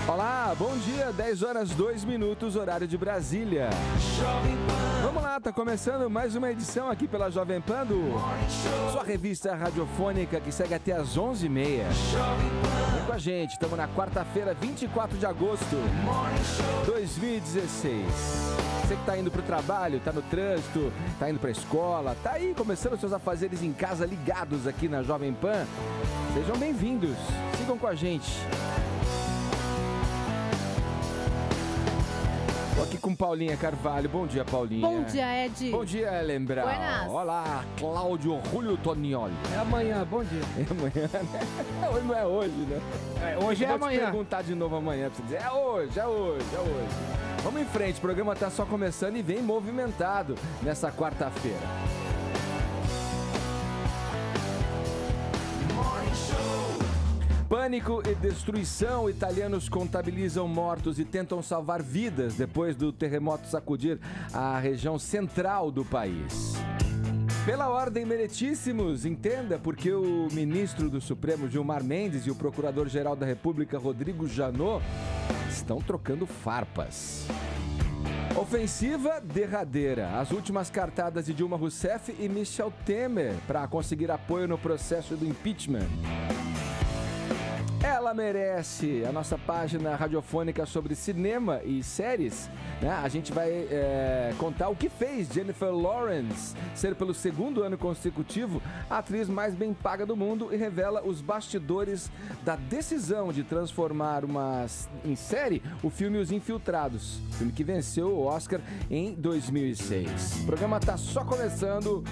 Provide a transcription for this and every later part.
Olá, bom dia, 10 horas 2 minutos, horário de Brasília. Vamos lá, tá começando mais uma edição aqui pela Jovem Pan do sua revista radiofônica que segue até às 11h30. Vem com a gente, estamos na quarta-feira, 24 de agosto de 2016. Você que tá indo pro trabalho, tá no trânsito, tá indo pra escola, tá aí começando seus afazeres em casa ligados aqui na Jovem Pan, sejam bem-vindos, sigam com a gente. Tô aqui com Paulinha Carvalho. Bom dia, Paulinha. Bom dia, Ed. Bom dia, Ellen Brau. Buenas. Olá, Cláudio Julio Tonioli. É amanhã, bom dia. É amanhã, né? Hoje não é hoje, né? Hoje é amanhã. Vou te perguntar de novo amanhã pra você dizer, é hoje. Vamos em frente, o programa tá só começando e vem movimentado nessa quarta-feira. Pânico e destruição. Italianos contabilizam mortos e tentam salvar vidas depois do terremoto sacudir a região central do país. Pela ordem, meritíssimos, entenda porque o ministro do Supremo Gilmar Mendes e o procurador-geral da República Rodrigo Janot estão trocando farpas. Ofensiva derradeira. As últimas cartadas de Dilma Rousseff e Michel Temer para conseguir apoio no processo do impeachment. Ela merece, a nossa página radiofônica sobre cinema e séries, né? A gente vai contar o que fez Jennifer Lawrence ser pelo segundo ano consecutivo a atriz mais bem paga do mundo e revela os bastidores da decisão de transformar em série o filme Os Infiltrados, filme que venceu o Oscar em 2006. O programa tá só começando,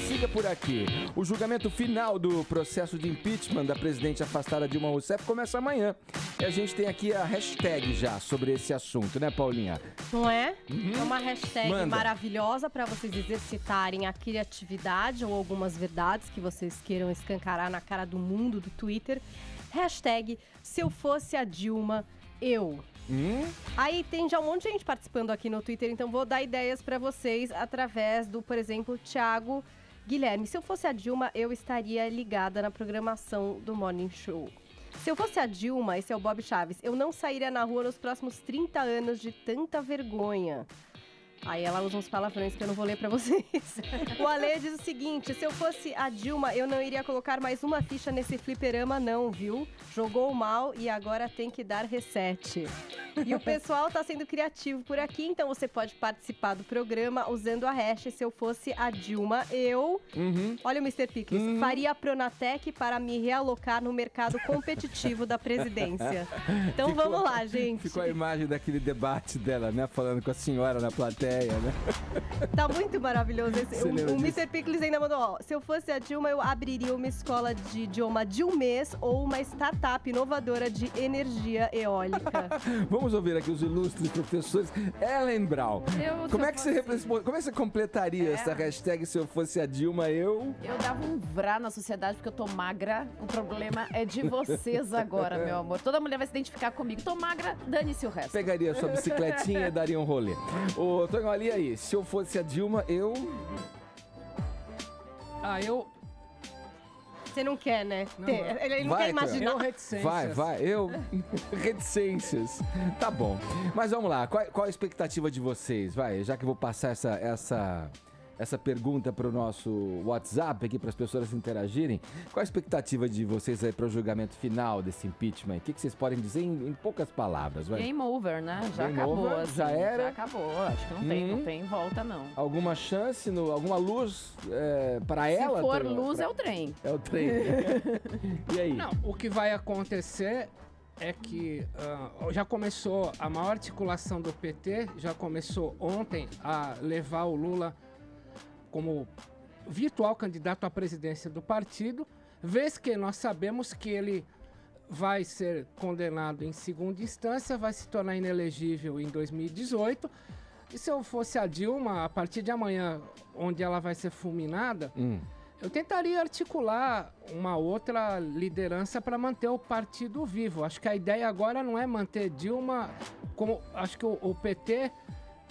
siga por aqui. O julgamento final do processo de impeachment da presidente afastada Dilma Rousseff começa amanhã. E a gente tem aqui a hashtag já sobre esse assunto, né, Paulinha? Não é? É uma hashtag Manda. Maravilhosa para vocês exercitarem a criatividade ou algumas verdades que vocês queiram escancarar na cara do mundo do Twitter. Hashtag Se Eu Fosse a Dilma, Eu. Aí tem já um monte de gente participando aqui no Twitter, então vou dar ideias para vocês através do, por exemplo, Thiago Guilherme. Se eu fosse a Dilma, eu estaria ligada na programação do Morning Show. Se eu fosse a Dilma, esse é o Bob Chaves, eu não sairia na rua nos próximos 30 anos de tanta vergonha. Aí ela usa uns palavrões que eu não vou ler pra vocês. O Ale diz o seguinte: se eu fosse a Dilma, eu não iria colocar mais uma ficha nesse fliperama não, viu? Jogou mal e agora tem que dar reset. E o pessoal tá sendo criativo por aqui, então você pode participar do programa usando a hashtag Se Eu Fosse a Dilma, Eu. Olha o Mr. Pickles. Faria a Pronatec para me realocar no mercado competitivo da presidência. Então vamos lá, gente. Ficou a imagem daquele debate dela, né? Falando com a senhora na plateia, né? Tá muito maravilhoso esse. Você lembra O disso? Mr. Pickles ainda mandou, ó. Se eu fosse a Dilma, eu abriria uma escola de idioma de um mês ou uma startup inovadora de energia eólica. Vamos ouvir aqui os ilustres professores. Ellen Brau. Como é que você completaria essa hashtag Se Eu Fosse a Dilma, Eu? Eu dava um vrá na sociedade porque eu tô magra. O problema é de vocês agora, meu amor. Toda mulher vai se identificar comigo. Tô magra, dane-se o resto. Pegaria sua bicicletinha e daria um rolê. Ô, Tonho, olha aí. Se eu fosse a Dilma, eu... Você não quer, né? Não. Ele não Vai, quer imaginar. Eu reticências. Vai. Eu... Reticências. Tá bom. Mas vamos lá. Qual a expectativa de vocês? Vai, já que eu vou passar essa pergunta para o nosso WhatsApp aqui para as pessoas interagirem. Qual a expectativa de vocês aí para o julgamento final desse impeachment? O que vocês podem dizer em poucas palavras? Vai. Game over, né? Já Game acabou. over? Assim, Já era? Já acabou. Acho que não tem volta, não. Alguma chance, alguma luz para ela? Se for Tonho? luz, é o trem. É o trem. E aí? Não, o que vai acontecer é que já começou a maior articulação do PT, já começou ontem a levar o Lula como virtual candidato à presidência do partido, vez que nós sabemos que ele vai ser condenado em segunda instância, vai se tornar inelegível em 2018. E se eu fosse a Dilma, a partir de amanhã, onde ela vai ser fulminada, eu tentaria articular uma outra liderança para manter o partido vivo. Acho que a ideia agora não é manter Dilma, como acho que o PT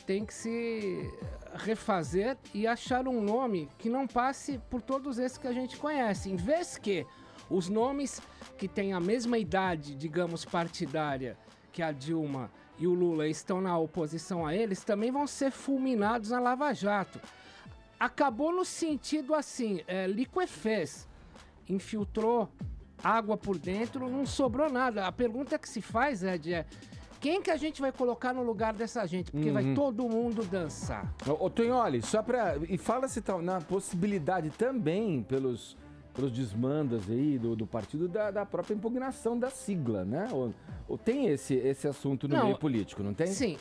tem que se refazer e achar um nome que não passe por todos esses que a gente conhece. Em vez que Os nomes que têm a mesma idade, digamos, partidária que a Dilma e o Lula estão na oposição a eles, também vão ser fulminados na Lava Jato. Acabou no sentido assim, liquefez, infiltrou água por dentro, não sobrou nada. A pergunta que se faz, Ed, é quem que a gente vai colocar no lugar dessa gente? Porque vai todo mundo dançar. Ô Tonholi, só pra... E fala-se na possibilidade também, pelos desmandos aí do partido, da própria impugnação da sigla, né? Ou tem esse assunto no meio político, não tem? Sim.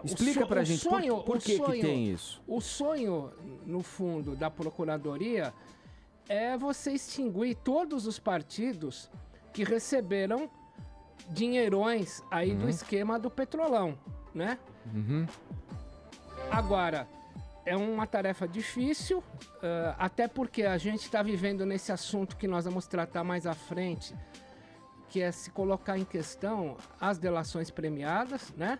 Explica pra gente por que tem isso. O sonho, no fundo, da Procuradoria é você extinguir todos os partidos que receberam dinheirões aí do esquema do Petrolão, né? Agora, é uma tarefa difícil, até porque a gente está vivendo nesse assunto que nós vamos tratar mais à frente, que é se colocar em questão as delações premiadas, né?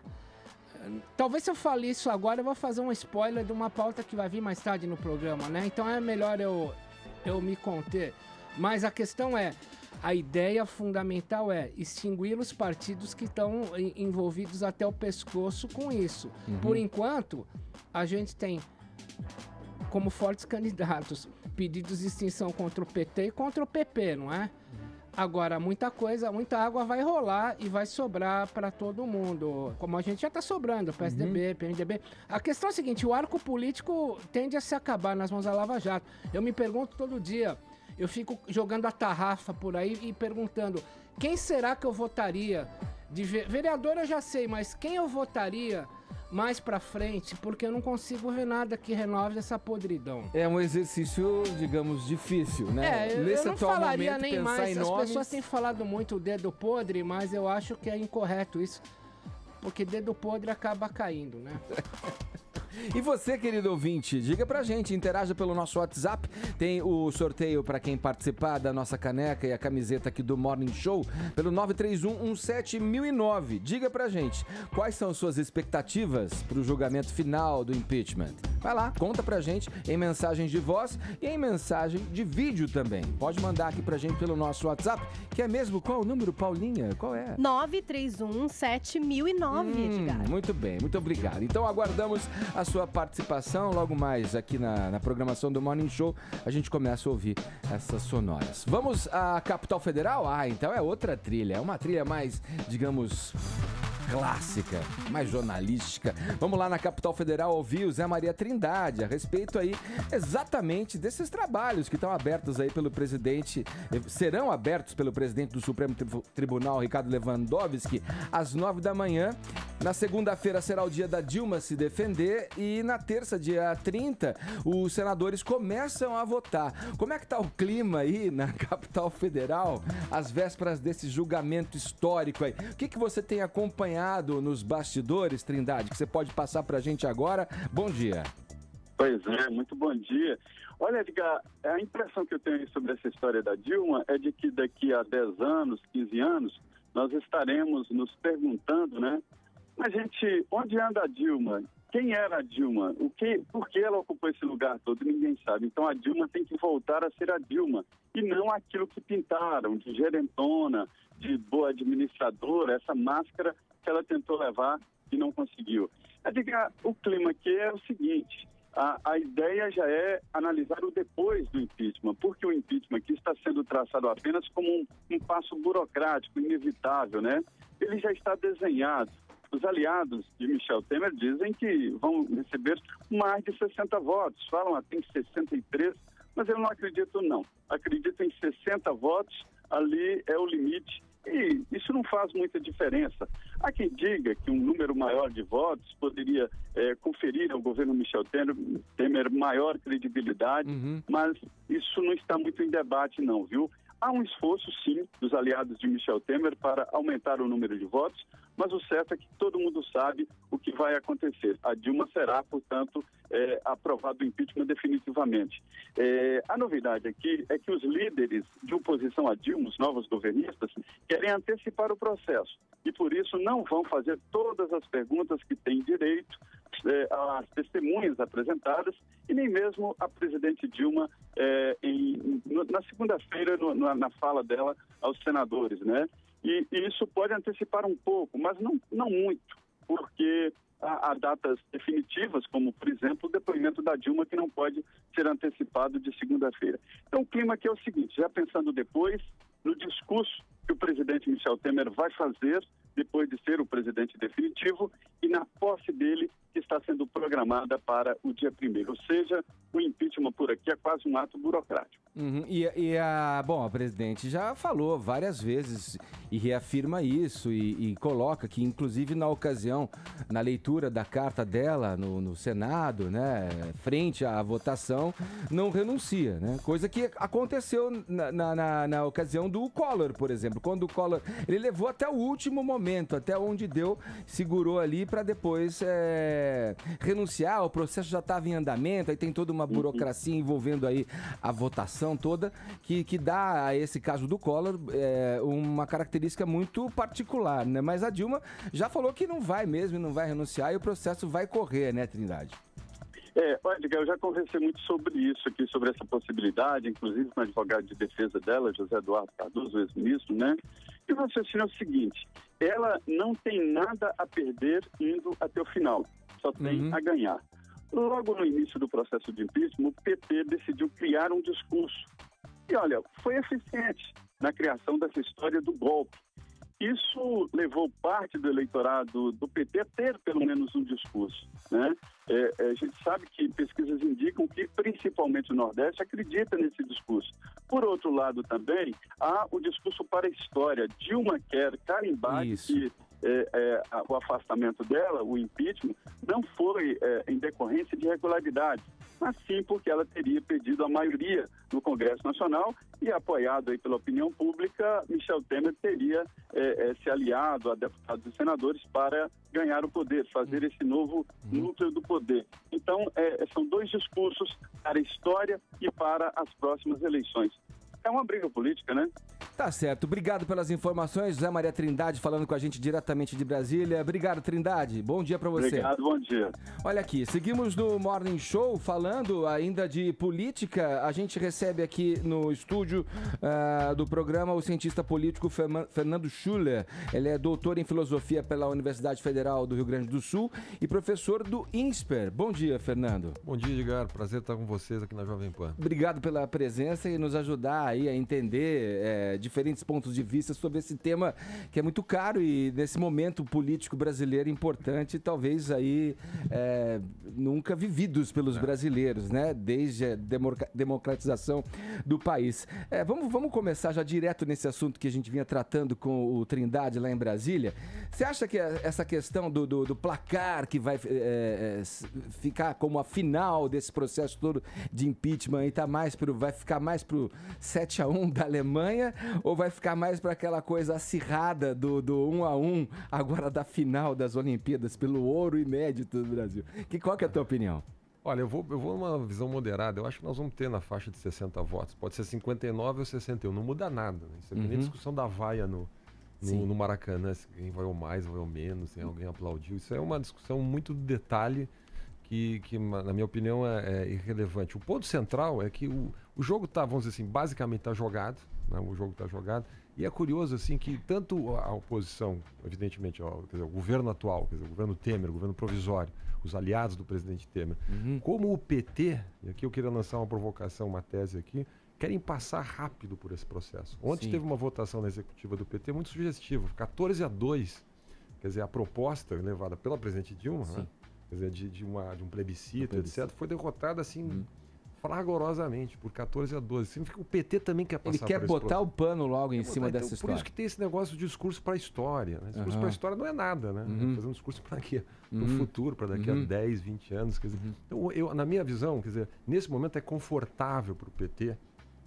Talvez se eu falar isso agora, eu vou fazer um spoiler de uma pauta que vai vir mais tarde no programa, né? Então é melhor eu me conter. Mas a questão é, a ideia fundamental é extinguir os partidos que estão envolvidos até o pescoço com isso. Por enquanto, a gente tem como fortes candidatos pedidos de extinção contra o PT e contra o PP, não é? Agora, muita água vai rolar e vai sobrar para todo mundo. Como a gente já está sobrando, PSDB, PMDB. A questão é a seguinte, o arco político tende a se acabar nas mãos da Lava Jato. Eu me pergunto todo dia, eu fico jogando a tarrafa por aí e perguntando, quem será que eu votaria? Vereador eu já sei, mas quem eu votaria mais pra frente, porque eu não consigo ver nada que renove essa podridão. É um exercício, digamos, difícil, né? Eu não falaria nem mais, as pessoas têm falado muito o dedo podre, mas eu acho que é incorreto isso, porque dedo podre acaba caindo, né? E você, querido ouvinte, diga pra gente, interaja pelo nosso WhatsApp, tem o sorteio pra quem participar da nossa caneca e a camiseta aqui do Morning Show, pelo 931-17-1009. Diga pra gente, quais são suas expectativas pro julgamento final do impeachment? Vai lá, conta pra gente em mensagens de voz e em mensagem de vídeo também. Pode mandar aqui pra gente pelo nosso WhatsApp, que é mesmo, qual o número, Paulinha? Qual é? 931-7009, Edgar. Muito bem, muito obrigado. Então aguardamos a sua participação logo mais aqui na programação do Morning Show. A gente começa a ouvir essas sonoras. Vamos à Capital Federal? Então é outra trilha. É uma trilha mais, digamos, clássica, mais jornalística. Vamos lá na Capital Federal ouvir o Zé Maria Trindade a respeito aí exatamente desses trabalhos que estão abertos aí pelo presidente, serão abertos pelo presidente do Supremo Tribunal, Ricardo Lewandowski, às 9 da manhã. Na segunda-feira será o dia da Dilma se defender e na terça, dia 30, os senadores começam a votar. Como é que tá o clima aí na Capital Federal, às vésperas desse julgamento histórico aí? O que você tem acompanhado nos bastidores, Trindade, que você pode passar pra gente agora? Bom dia. Pois é, muito bom dia. Olha, Edgar, a impressão que eu tenho sobre essa história da Dilma é de que daqui a 10 anos, 15 anos, nós estaremos nos perguntando, né? Mas, gente, onde anda a Dilma? Quem era a Dilma? Por que ela ocupou esse lugar todo? Ninguém sabe. Então, a Dilma tem que voltar a ser a Dilma e não aquilo que pintaram, de gerentona, de boa administradora, essa máscara que ela tentou levar e não conseguiu. Edgar, o clima aqui é o seguinte, a ideia já é analisar o depois do impeachment, porque o impeachment aqui está sendo traçado apenas como um passo burocrático, inevitável, né? Ele já está desenhado. Os aliados de Michel Temer dizem que vão receber mais de 60 votos, falam até em 63, mas eu não acredito não. Acredito em 60 votos, ali é o limite. E isso não faz muita diferença. Há quem diga que um número maior de votos poderia conferir ao governo Michel Temer maior credibilidade, mas isso não está muito em debate não, viu? Há um esforço, sim, dos aliados de Michel Temer para aumentar o número de votos, mas o certo é que todo mundo sabe o que vai acontecer. A Dilma será, portanto, aprovado o impeachment definitivamente. A novidade aqui é que os líderes de oposição a Dilma, os novos governistas, querem antecipar o processo e, por isso, não vão fazer todas as perguntas que têm direito as testemunhas apresentadas e nem mesmo a presidente Dilma na segunda-feira na fala dela aos senadores, né? E isso pode antecipar um pouco, mas não muito, porque há datas definitivas, como, por exemplo, o depoimento da Dilma, que não pode ser antecipado de segunda-feira. Então, o clima aqui é o seguinte, já pensando depois no discurso que o presidente Michel Temer vai fazer depois de ser o presidente definitivo e na posse dele, que está sendo programada para o dia 1º. Ou seja, o impeachment por aqui é quase um ato burocrático. Uhum. Bom, a presidente já falou várias vezes e reafirma isso e coloca que, inclusive na ocasião, na leitura da carta dela no Senado, né, frente à votação, não renuncia, né? Coisa que aconteceu na ocasião do Collor, por exemplo. Quando o Collor, ele levou até o último momento, até onde deu, segurou ali para depois renunciar, o processo já estava em andamento, aí tem toda uma burocracia envolvendo aí a votação toda, que dá a esse caso do Collor uma característica muito particular, né? Mas a Dilma já falou que não vai mesmo, não vai renunciar e o processo vai correr, né, Trindade? Olha, eu já conversei muito sobre isso aqui, sobre essa possibilidade, inclusive com o advogado de defesa dela, José Eduardo Cardoso, ex-ministro, né? E o raciocínio é o seguinte, ela não tem nada a perder indo até o final, só tem a ganhar. Logo no início do processo de impeachment, o PT decidiu criar um discurso. E olha, foi eficiente na criação dessa história do golpe. Isso levou parte do eleitorado do PT a ter pelo menos um discurso, né? A gente sabe que pesquisas indicam que principalmente o Nordeste acredita nesse discurso. Por outro lado também, há o discurso para a história. Dilma quer carimbar que o afastamento dela, o impeachment, não foi em decorrência de irregularidade, mas sim porque ela teria pedido a maioria no Congresso Nacional e, apoiado aí pela opinião pública, Michel Temer teria se aliado a deputados e senadores para ganhar o poder, fazer esse novo núcleo do poder. Então, são dois discursos para a história e para as próximas eleições. É uma briga política, né? Tá certo. Obrigado pelas informações. José Maria Trindade falando com a gente diretamente de Brasília. Obrigado, Trindade. Bom dia pra você. Obrigado, bom dia. Olha aqui, seguimos no Morning Show falando ainda de política. A gente recebe aqui no estúdio do programa o cientista político Fernando Schuller. Ele é doutor em filosofia pela Universidade Federal do Rio Grande do Sul e professor do INSPER. Bom dia, Fernando. Bom dia, Edgar. Prazer estar com vocês aqui na Jovem Pan. Obrigado pela presença e nos ajudar aí a entender diferentes pontos de vista sobre esse tema que é muito caro e nesse momento político brasileiro importante, talvez aí nunca vividos pelos brasileiros, né? Desde a democratização do país. Vamos começar já direto nesse assunto que a gente vinha tratando com o Trindade lá em Brasília. Você acha que essa questão do placar que vai ficar como a final desse processo todo de impeachment e vai ficar mais pro 7-1 da Alemanha ou vai ficar mais para aquela coisa acirrada do 1-1 agora da final das Olimpíadas pelo ouro inédito do Brasil? Qual que é a tua opinião? Olha, eu vou numa visão moderada. Eu acho que nós vamos ter na faixa de 60 votos. Pode ser 59 ou 61. Não muda nada. Né? Isso é nem discussão da vaia no Maracanã. Se quem vai ou mais, vai ou menos, se alguém aplaudiu. Isso é uma discussão muito de detalhe que na minha opinião, é irrelevante. O ponto central é que o jogo está, vamos dizer assim, basicamente está jogado. Né? O jogo está jogado. E é curioso, assim, que tanto a oposição, evidentemente, quer dizer, o governo atual, quer dizer, o governo Temer, o governo provisório, os aliados do presidente Temer, como o PT, e aqui eu queria lançar uma provocação, uma tese aqui, querem passar rápido por esse processo. Ontem teve uma votação na executiva do PT muito sugestiva, 14-2, quer dizer, a proposta levada pela presidente Dilma, né? Quer dizer, de um plebiscito, etc., foi derrotada assim fragorosamente por 14-12. Significa que o PT também quer passar por esse Ele quer botar o pano logo em cima dessa história. Por isso que tem esse negócio de discurso para a história. Né? Discurso para a história não é nada, né? Fazer um discurso para quê? Para o futuro, para daqui a 10, 20 anos. Quer dizer, então, na minha visão, quer dizer, nesse momento é confortável para o PT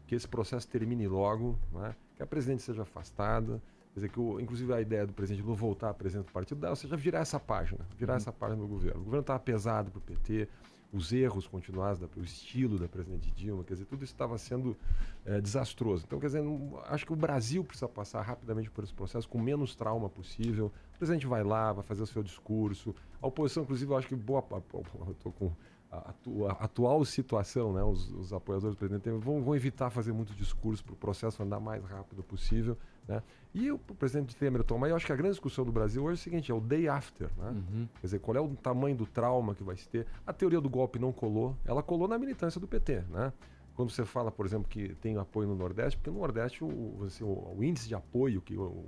que esse processo termine logo, né? Que a presidente seja afastada. Quer Quer dizer, inclusive a ideia do presidente Lula voltar à presidência do partido, ou seja, virar essa página do governo. O governo estava pesado para o PT, os erros continuados, o estilo da presidente Dilma, quer dizer, tudo isso estava sendo desastroso. Então, quer dizer, acho que o Brasil precisa passar rapidamente por esse processo com menos trauma possível. O presidente vai lá, vai fazer o seu discurso. A oposição, inclusive, eu acho que eu estou com a atual situação, né, os apoiadores do presidente vão evitar fazer muito discurso para o processo andar mais rápido possível, né? E o presidente Temer toma, eu acho que a grande discussão do Brasil hoje é o seguinte, é o day after, né? Quer dizer, qual é o tamanho do trauma que vai se ter. A teoria do golpe não colou, ela colou na militância do PT, né? Quando você fala, por exemplo, que tem apoio no Nordeste, porque no Nordeste o índice de apoio que o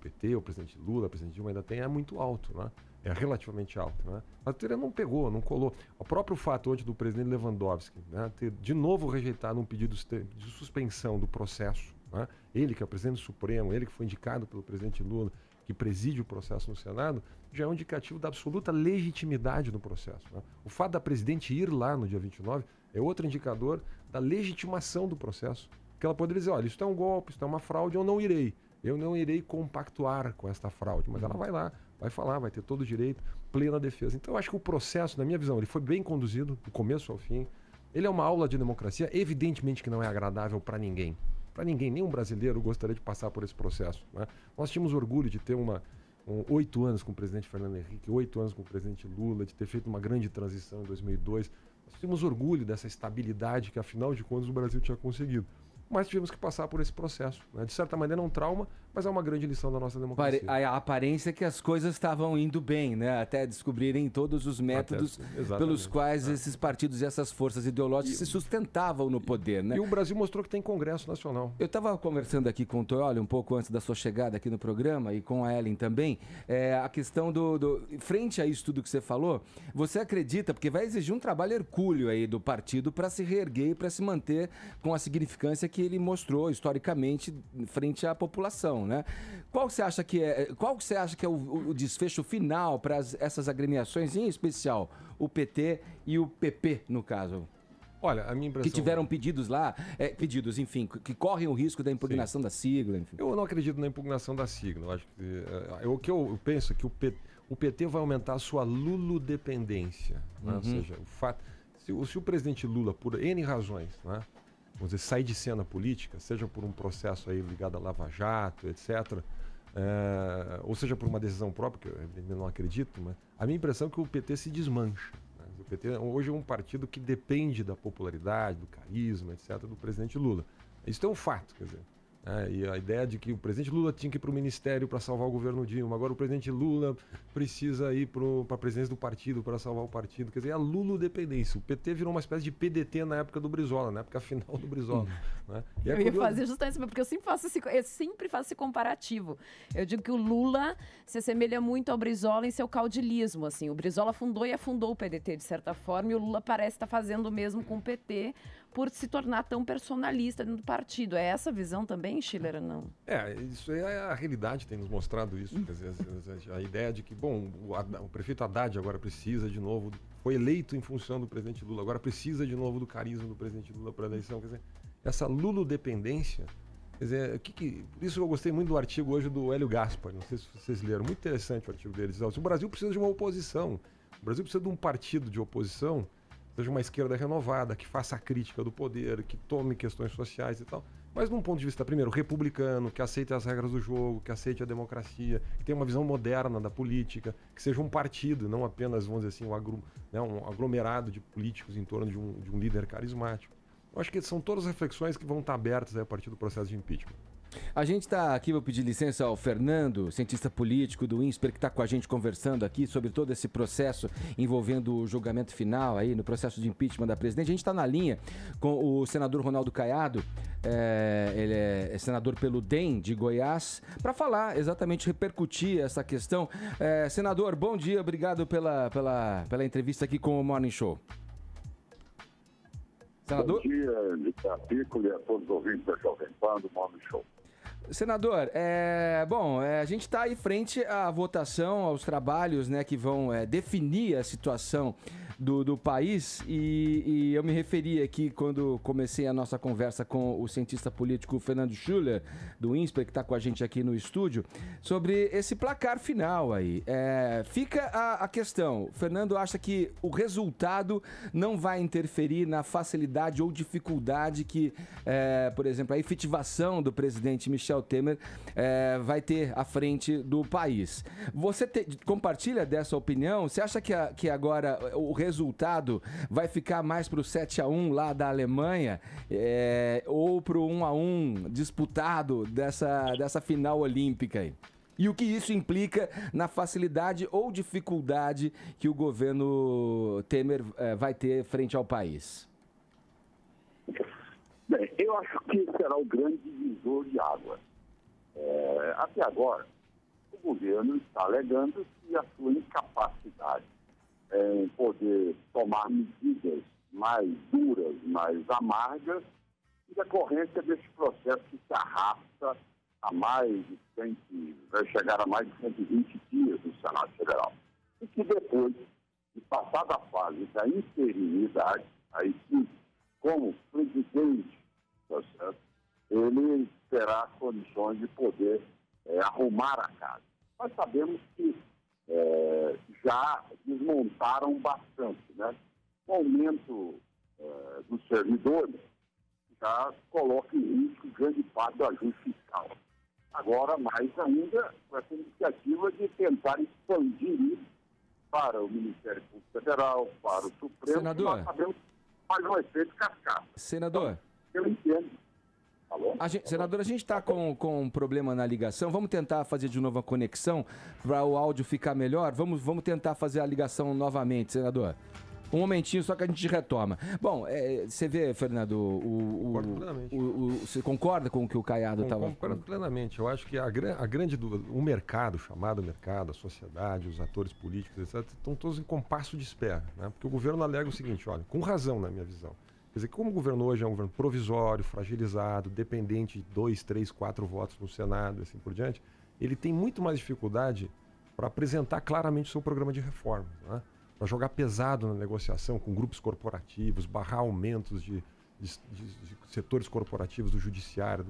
PT, o presidente Lula, o presidente Dilma ainda tem é muito alto, né? É relativamente alto, né? A teoria não pegou, não colou. O próprio fato hoje do presidente Lewandowski, né, ter de novo rejeitado um pedido de suspensão do processo, né? Ele que é o presidente Supremo, ele que foi indicado pelo presidente Lula, que preside o processo no Senado, já é um indicativo da absoluta legitimidade do processo, né? O fato da presidente ir lá no dia 29 é outro indicador da legitimação do processo. Que ela poderia dizer, olha, isso é um golpe, isso é uma fraude, eu não irei compactuar com esta fraude, mas ela vai lá, vai falar, vai ter todo o direito, plena defesa. Então eu acho que o processo, na minha visão, ele foi bem conduzido, do começo ao fim. Ele é uma aula de democracia, evidentemente que não é agradável para ninguém. Para ninguém, nenhum brasileiro gostaria de passar por esse processo, né? Nós tínhamos orgulho de ter 8 anos com o presidente Fernando Henrique, 8 anos com o presidente Lula, de ter feito uma grande transição em 2002. Nós tínhamos orgulho dessa estabilidade que, afinal de contas, o Brasil tinha conseguido. Mas tivemos que passar por esse processo, né? De certa maneira é um trauma, mas é uma grande lição da nossa democracia. A aparência é que as coisas estavam indo bem, né? Até descobrirem todos os métodos pelos quais esses partidos e essas forças ideológicas se sustentavam no poder, né? E o Brasil mostrou que tem Congresso Nacional. Eu estava conversando aqui com o Toioli um pouco antes da sua chegada aqui no programa e com a Ellen também, a questão frente a isso tudo que você falou, você acredita, porque vai exigir um trabalho hercúleo aí do partido para se reerguer e para se manter com a significância que ele mostrou historicamente frente à população, né? Qual você acha que é o desfecho final para essas agremiações, em especial o PT e o PP, no caso? Olha, a minha impressão... Que tiveram pedidos lá, enfim, que correm o risco da impugnação da sigla, enfim. Eu não acredito na impugnação da sigla. Eu acho que, o que eu penso é que o PT vai aumentar a sua lulodependência, né? Ou seja, o fato... Se o presidente Lula, por N razões, né, vamos dizer, sair de cena política, seja por um processo aí ligado a Lava Jato, etc., ou seja por uma decisão própria, que eu não acredito, mas a minha impressão é que o PT se desmancha, né? O PT hoje é um partido que depende da popularidade, do carisma, etc., do presidente Lula. Isso é um fato, quer dizer. E a ideia de que o presidente Lula tinha que ir para o ministério para salvar o governo Dilma, agora o presidente Lula precisa ir para a presidência do partido para salvar o partido, quer dizer, a lulodependência. O PT virou uma espécie de PDT na época do Brizola, na época final do Brizola. Né? Eu ia fazer justamente isso, porque eu sempre faço esse comparativo. Eu digo que o Lula se assemelha muito ao Brizola em seu caudilismo, assim. O Brizola fundou e afundou o PDT, de certa forma, e o Lula parece estar fazendo o mesmo com o PT, por se tornar tão personalista dentro do partido. É essa visão também, Schiller, não? Isso é a realidade, tem nos mostrado isso. Quer dizer, a ideia de que, o prefeito Haddad agora precisa de novo, foi eleito em função do presidente Lula, agora precisa de novo do carisma do presidente Lula para a eleição. Quer dizer, essa lulodependência, quer dizer, por isso eu gostei muito do artigo hoje do Hélio Gaspar, não sei se vocês leram, muito interessante o artigo dele. O Brasil precisa de uma oposição, o Brasil precisa de um partido de oposição, seja uma esquerda renovada, que faça a crítica do poder, que tome questões sociais e tal, mas num ponto de vista, primeiro, republicano, que aceite as regras do jogo, que aceite a democracia, que tenha uma visão moderna da política, que seja um partido, não apenas, vamos dizer assim, um aglomerado de políticos em torno de um líder carismático. Eu acho que são todas reflexões que vão estar abertas a partir do processo de impeachment. A gente está aqui, vou pedir licença ao Fernando, cientista político do INSPER, que está com a gente conversando aqui sobre todo esse processo envolvendo o julgamento final aí no processo de impeachment da presidente. A gente está na linha com o senador Ronaldo Caiado, ele é senador pelo DEM de Goiás, para falar exatamente, repercutir essa questão. Senador, bom dia, obrigado pela entrevista aqui com o Morning Show. Senador? Bom dia, Capítulo, e a todos os ouvintes da Jovem Pan do Morning Show. Senador, a gente está aí frente à votação, aos trabalhos, né, que vão definir a situação do país e eu me referi aqui quando comecei a nossa conversa com o cientista político Fernando Schuller, do INSPER, que está com a gente aqui no estúdio, sobre esse placar final aí. Fica a questão, o Fernando acha que o resultado não vai interferir na facilidade ou dificuldade que, por exemplo, a efetivação do presidente Michel Temer vai ter à frente do país. Você compartilha dessa opinião? Você acha que agora o resultado vai ficar mais para o 7-1 lá da Alemanha ou para o 1-1 disputado dessa final olímpica aí? E o que isso implica na facilidade ou dificuldade que o governo Temer vai ter frente ao país? Bem, eu acho que será o grande divisor de águas. Até agora, o governo está alegando que a sua incapacidade em poder tomar medidas mais duras, mais amargas, em decorrência desse processo que se arrasta a vai chegar a mais de 120 dias no Senado Federal. E que depois de passada a fase da interinidade, aí sim, como presidente do processo, ele terá condições de poder arrumar a casa. Nós sabemos que já desmontaram bastante, né? O aumento dos servidores já coloca em risco grande parte do ajuste fiscal. Agora, mais ainda, com essa iniciativa de tentar expandir isso para o Ministério Público Federal, para o Supremo, senador, nós sabemos que faz um efeito cascata. Senador, então, eu entendo. Senador, a gente está com um problema na ligação. Vamos tentar fazer de novo a conexão para o áudio ficar melhor? Vamos tentar fazer a ligação novamente, senador. Um momentinho, só que a gente retoma. Bom, você vê, Fernando, Concordo plenamente. Você concorda com o que o Caiado estava falando? Concordo plenamente. Eu acho que o mercado, chamado mercado, a sociedade, os atores políticos, etc., estão todos em compasso de espera, né? Porque o governo alega o seguinte, olha, com razão na minha visão. Quer dizer, como o governo hoje é um governo provisório, fragilizado, dependente de 2, 3, 4 votos no Senado e assim por diante, ele tem muito mais dificuldade para apresentar claramente o seu programa de reforma, né? Para jogar pesado na negociação com grupos corporativos, barrar aumentos de setores corporativos do judiciário,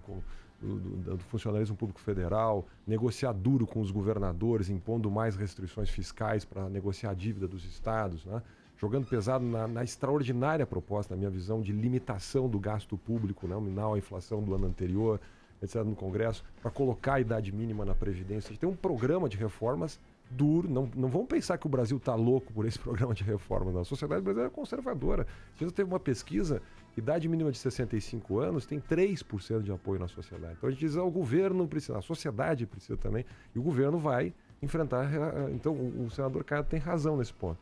do funcionalismo público federal, negociar duro com os governadores, impondo mais restrições fiscais para negociar a dívida dos estados, né? Jogando pesado na extraordinária proposta, na minha visão, de limitação do gasto público, né? Nominal à inflação do ano anterior, etc., no Congresso, para colocar a idade mínima na Previdência. Tem um programa de reformas duro. Não vamos pensar que o Brasil está louco por esse programa de reforma, não. A sociedade brasileira é conservadora. A gente teve uma pesquisa, idade mínima de 65 anos tem 3% de apoio na sociedade. Então a gente diz, o governo precisa, a sociedade precisa também, e o governo vai enfrentar. Então o senador Caiado tem razão nesse ponto.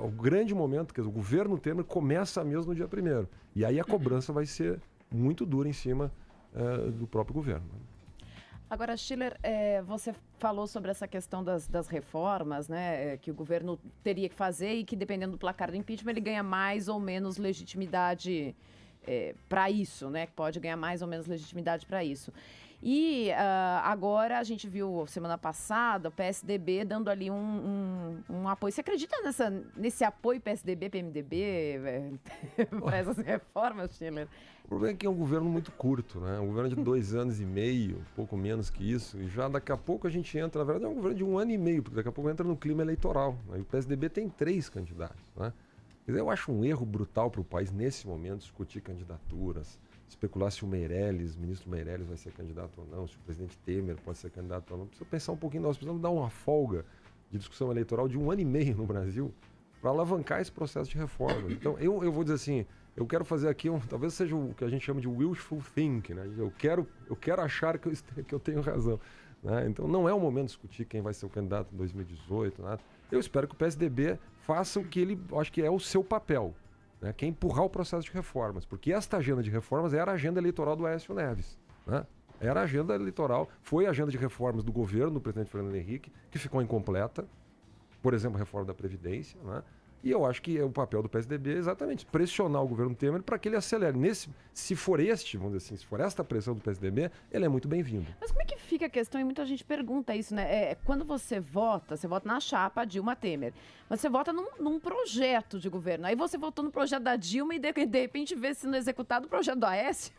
O grande momento, quer dizer, o governo Temer começa mesmo no dia 1º. E aí a cobrança vai ser muito dura em cima do próprio governo. Agora, Schiller, você falou sobre essa questão das reformas, né, que o governo teria que fazer e que, dependendo do placar do impeachment, ele ganha mais ou menos legitimidade para isso, né? Pode ganhar mais ou menos legitimidade para isso. E agora a gente viu semana passada o PSDB dando ali um apoio. Você acredita nesse apoio PSDB-PMDB para essas reformas, Schiller? O problema é que é um governo muito curto, né? Um governo de 2 anos e meio, pouco menos que isso. E já daqui a pouco a gente entra, na verdade é um governo de 1 ano e meio, porque daqui a pouco entra no clima eleitoral. Né? E o PSDB tem 3 candidatos, né? Quer dizer, eu acho um erro brutal para o país, nesse momento, discutir candidaturas, especular se o ministro Meirelles vai ser candidato ou não, se o presidente Temer pode ser candidato ou não. Precisa pensar um pouquinho, nós precisamos dar uma folga de discussão eleitoral de 1 ano e meio no Brasil para alavancar esse processo de reforma. Então, eu vou dizer assim, eu quero fazer aqui, talvez seja o que a gente chama de wishful thinking, né? Eu quero achar que eu tenho razão. Né? Então, não é o momento de discutir quem vai ser o candidato em 2018, nada. Eu espero que o PSDB faça o que ele, acho que é o seu papel, né? Que é empurrar o processo de reformas, porque esta agenda de reformas era a agenda eleitoral do Aécio Neves, né? Era a agenda eleitoral, foi a agenda de reformas do governo do presidente Fernando Henrique, que ficou incompleta, por exemplo, a reforma da Previdência, né? E eu acho que o papel do PSDB é exatamente pressionar o governo Temer para que ele acelere. Se for vamos dizer assim, se for esta pressão do PSDB, ele é muito bem-vindo. Mas como é que fica a questão, e muita gente pergunta isso, né? Quando você vota na chapa Dilma Temer, mas você vota num projeto de governo. Aí você votou no projeto da Dilma e de repente vê sendo executado o projeto do Aécio.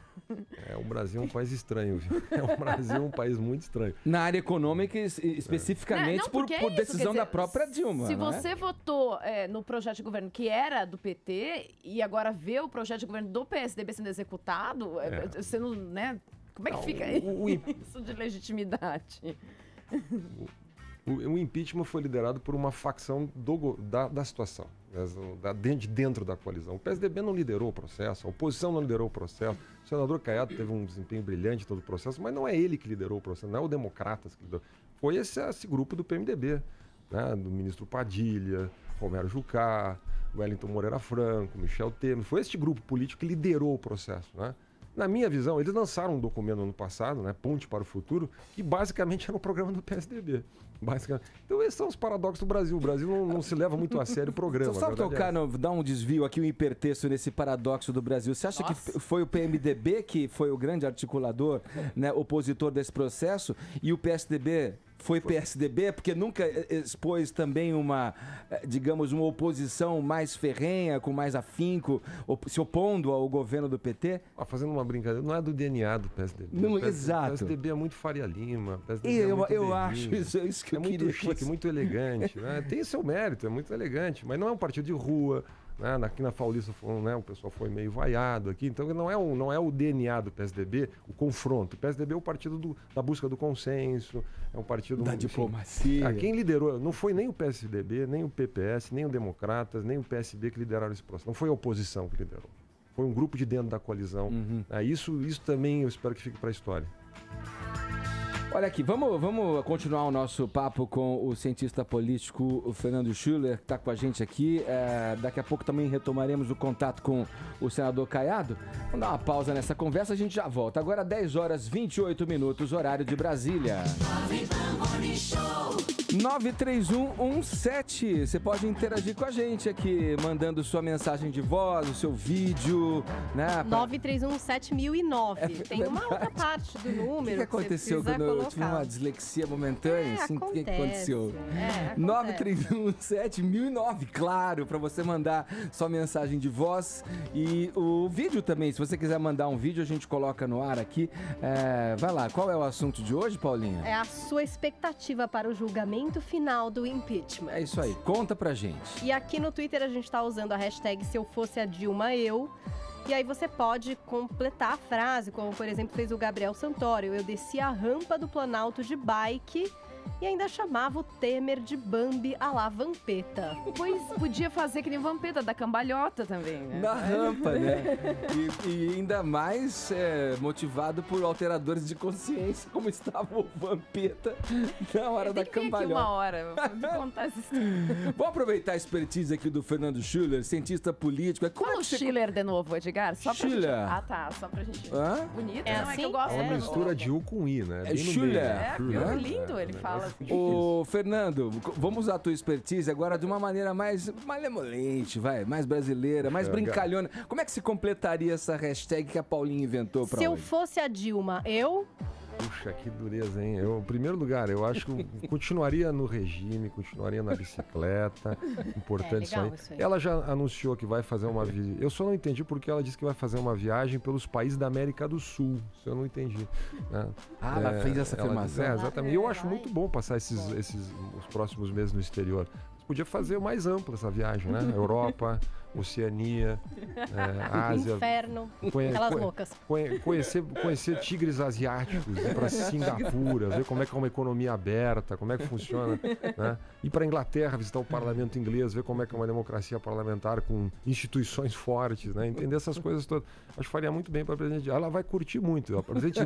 O Brasil é um país estranho, viu? O Brasil é um país muito estranho. Na área econômica, especificamente por decisão da própria Dilma. Se você votou no projeto de governo que era do PT e agora vê o projeto de governo do PSDB sendo executado, você não, né? Como é que fica isso de legitimidade? O impeachment foi liderado por uma facção da situação, dentro da coalizão. O PSDB não liderou o processo, a oposição não liderou o processo. O senador Caiado teve um desempenho brilhante em todo o processo, mas não é ele que liderou o processo, não é o Democratas que liderou. Foi esse grupo do PMDB, né? Do ministro Padilha, Romero Jucá, Wellington Moreira Franco, Michel Temer. Foi este grupo político que liderou o processo, né? Na minha visão, eles lançaram um documento no ano passado, né, Ponte para o Futuro, que basicamente era um programa do PSDB. Então esses são os paradoxos do Brasil. O Brasil não se leva muito a sério o programa. Só dar um desvio aqui, um hipertexto nesse paradoxo do Brasil. Você acha que foi o PMDB que foi o grande articulador, né, opositor desse processo, e o PSDB foi PSDB, porque nunca expôs também uma oposição mais ferrenha, com mais afinco, se opondo ao governo do PT? Fazendo uma brincadeira, não é do DNA do PSDB. Não, exato. O PSDB é muito Faria Lima. Eu acho isso que eu muito chique, muito elegante. Né? Tem seu mérito, é muito elegante, mas não é um partido de rua. Né? Aqui na Paulista, né, o pessoal foi meio vaiado aqui, então não é o DNA do PSDB o confronto. O PSDB é o partido da busca do consenso, é um partido da diplomacia. Quem liderou não foi nem o PSDB, nem o PPS, nem o Democratas, nem o PSB que lideraram esse processo. Não foi a oposição que liderou. Foi um grupo de dentro da coalizão. Isso também eu espero que fique para a história. Olha aqui, vamos continuar o nosso papo com o cientista político o Fernando Schuller, que está com a gente aqui. Daqui a pouco também retomaremos o contato com o senador Caiado. Vamos dar uma pausa nessa conversa, a gente já volta. Agora 10 horas 28 minutos, horário de Brasília. 93117. Você pode interagir com a gente aqui, mandando sua mensagem de voz, o seu vídeo, né? 9317009. Tem uma outra parte do número. O que aconteceu quando eu tive uma dislexia momentânea? Assim, o que aconteceu? 9317009, claro, para você mandar sua mensagem de voz e o vídeo também. Se você quiser mandar um vídeo, a gente coloca no ar aqui. Vai lá, qual é o assunto de hoje, Paulinha? É a sua expectativa para o julgamento final do impeachment. É isso aí, conta pra gente. E aqui no Twitter a gente tá usando a hashtag Se Eu Fosse a Dilma, Eu. E aí você pode completar a frase, como por exemplo fez o Gabriel Santoro. Eu desci a rampa do Planalto de bike e ainda chamava o Temer de Bambi à la Vampeta. Pois podia fazer que nem Vampeta, da cambalhota também, né? Na rampa, né? E ainda mais motivado por alteradores de consciência, como estava o Vampeta na hora da cambalhota. Aqui uma hora, vou contar essa história. Vou aproveitar a expertise aqui do Fernando Schuller, cientista político. Fala o Schiller de novo, Edgar. Só pra Schiller. Gente... tá, só pra gente... Bonito, é não, assim? É que eu gosto. É uma mistura de U com I, né? É Schiller. Lindo, ele fala. Ô, Fernando, vamos usar a tua expertise agora de uma maneira mais malemolente, mais brasileira, mais brincalhona. Como é que se completaria essa hashtag que a Paulinha inventou pra hoje? Se eu hoje? fosse a Dilma, eu... Puxa, que dureza, hein? Em primeiro lugar, eu acho que continuaria no regime, continuaria na bicicleta. Importante isso aí. Ela já anunciou que vai fazer uma viagem. Eu só não entendi porque ela disse que vai fazer uma viagem pelos países da América do Sul. Isso eu não entendi. Né? Ela fez essa afirmação. Exatamente. E eu acho muito bom passar os próximos meses no exterior. Podia fazer mais ampla essa viagem, né? Europa, Oceania, Ásia. Inferno, aquelas loucas. Conhecer tigres asiáticos, ir para Singapura, ver como é que é uma economia aberta, como é que funciona, né? Ir para a Inglaterra, visitar o parlamento inglês, ver como é que é uma democracia parlamentar com instituições fortes, né? Entender essas coisas todas. Acho que faria muito bem para a presidente. Ela vai curtir muito. A presidente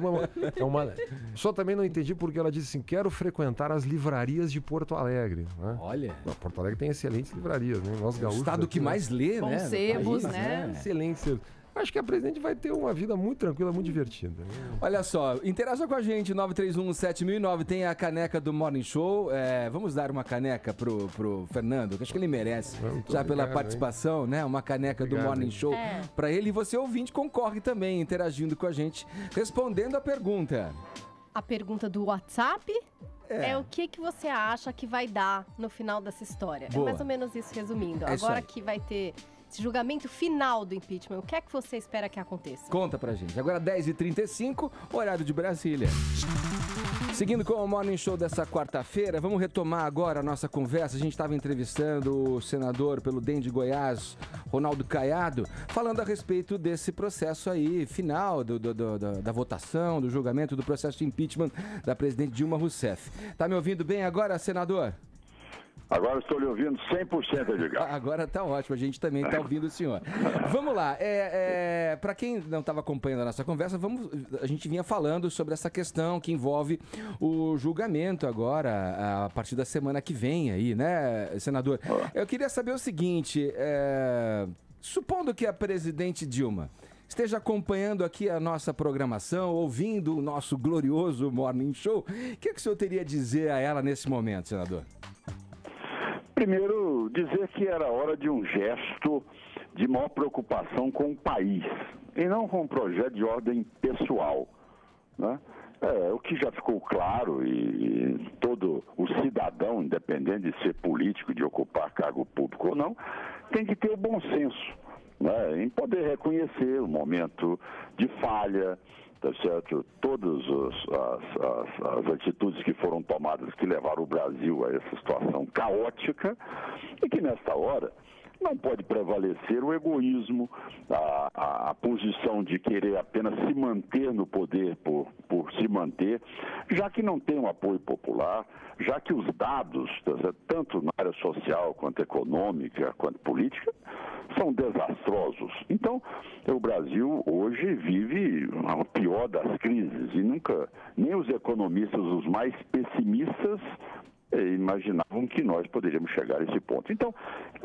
Só também não entendi porque ela disse assim, quero frequentar as livrarias de Porto Alegre. Né? Olha. Porto Alegre tem excelentes livrarias, né? Nós gaúchos. O estado que mais lê, bons né? Sebos, né? Excelentes sebos. Acho que a presidente vai ter uma vida muito tranquila, muito divertida. Olha só, interaja com a gente, 931-7009, tem a caneca do Morning Show. Vamos dar uma caneca pro Fernando, que acho que ele merece, já pela participação, né? Uma caneca do Morning Show pra ele. E você, ouvinte, concorre também, interagindo com a gente, respondendo a pergunta. A pergunta do WhatsApp é o que você acha que vai dar no final dessa história. Boa. É mais ou menos isso, resumindo. É isso Agora aí. que vai ter esse julgamento final do impeachment, o que é que você espera que aconteça? Conta pra gente. Agora 10h35, horário de Brasília. Seguindo com o Morning Show dessa quarta-feira, vamos retomar agora a nossa conversa. A gente estava entrevistando o senador pelo DEM de Goiás, Ronaldo Caiado, falando a respeito desse processo aí, final da votação, do julgamento do processo de impeachment da presidente Dilma Rousseff. Tá me ouvindo bem agora, senador? Agora estou lhe ouvindo 100%, Edgar. Agora tá ótimo, a gente também tá ouvindo o senhor. Vamos lá, para quem não estava acompanhando a nossa conversa, a gente vinha falando sobre essa questão que envolve o julgamento agora, a partir da semana que vem aí, né, senador? Eu queria saber o seguinte, supondo que a presidente Dilma esteja acompanhando aqui a nossa programação, ouvindo o nosso glorioso Morning Show, o que o senhor teria a dizer a ela nesse momento, senador? Primeiro, dizer que era hora de um gesto de maior preocupação com o país, e não com um projeto de ordem pessoal, né? O que já ficou claro, e todo o cidadão, independente de ser político, de ocupar cargo público ou não, tem que ter o bom senso, né, em poder reconhecer o momento de falha, tá certo? Todas as atitudes que foram tomadas que levaram o Brasil a essa situação caótica, e que nesta hora não pode prevalecer o egoísmo, a posição de querer apenas se manter no poder por se manter, já que não tem um apoio popular, já que os dados, tanto na área social, quanto econômica, quanto política, são desastrosos. Então, o Brasil hoje vive a pior das crises, e nunca, nem os economistas, os mais pessimistas, imaginavam que nós poderíamos chegar a esse ponto. Então,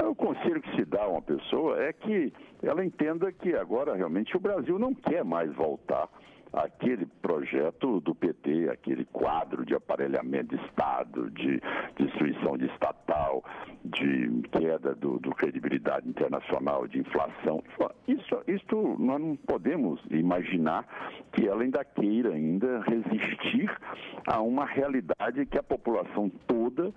o conselho que se dá a uma pessoa é que ela entenda que agora realmente o Brasil não quer mais voltar àquele projeto do PT, aquele quadro de aparelhamento de Estado, de destruição de estatal, de queda do credibilidade internacional, de inflação. Isso nós não podemos imaginar que ela ainda queira resistir a uma realidade que a população toda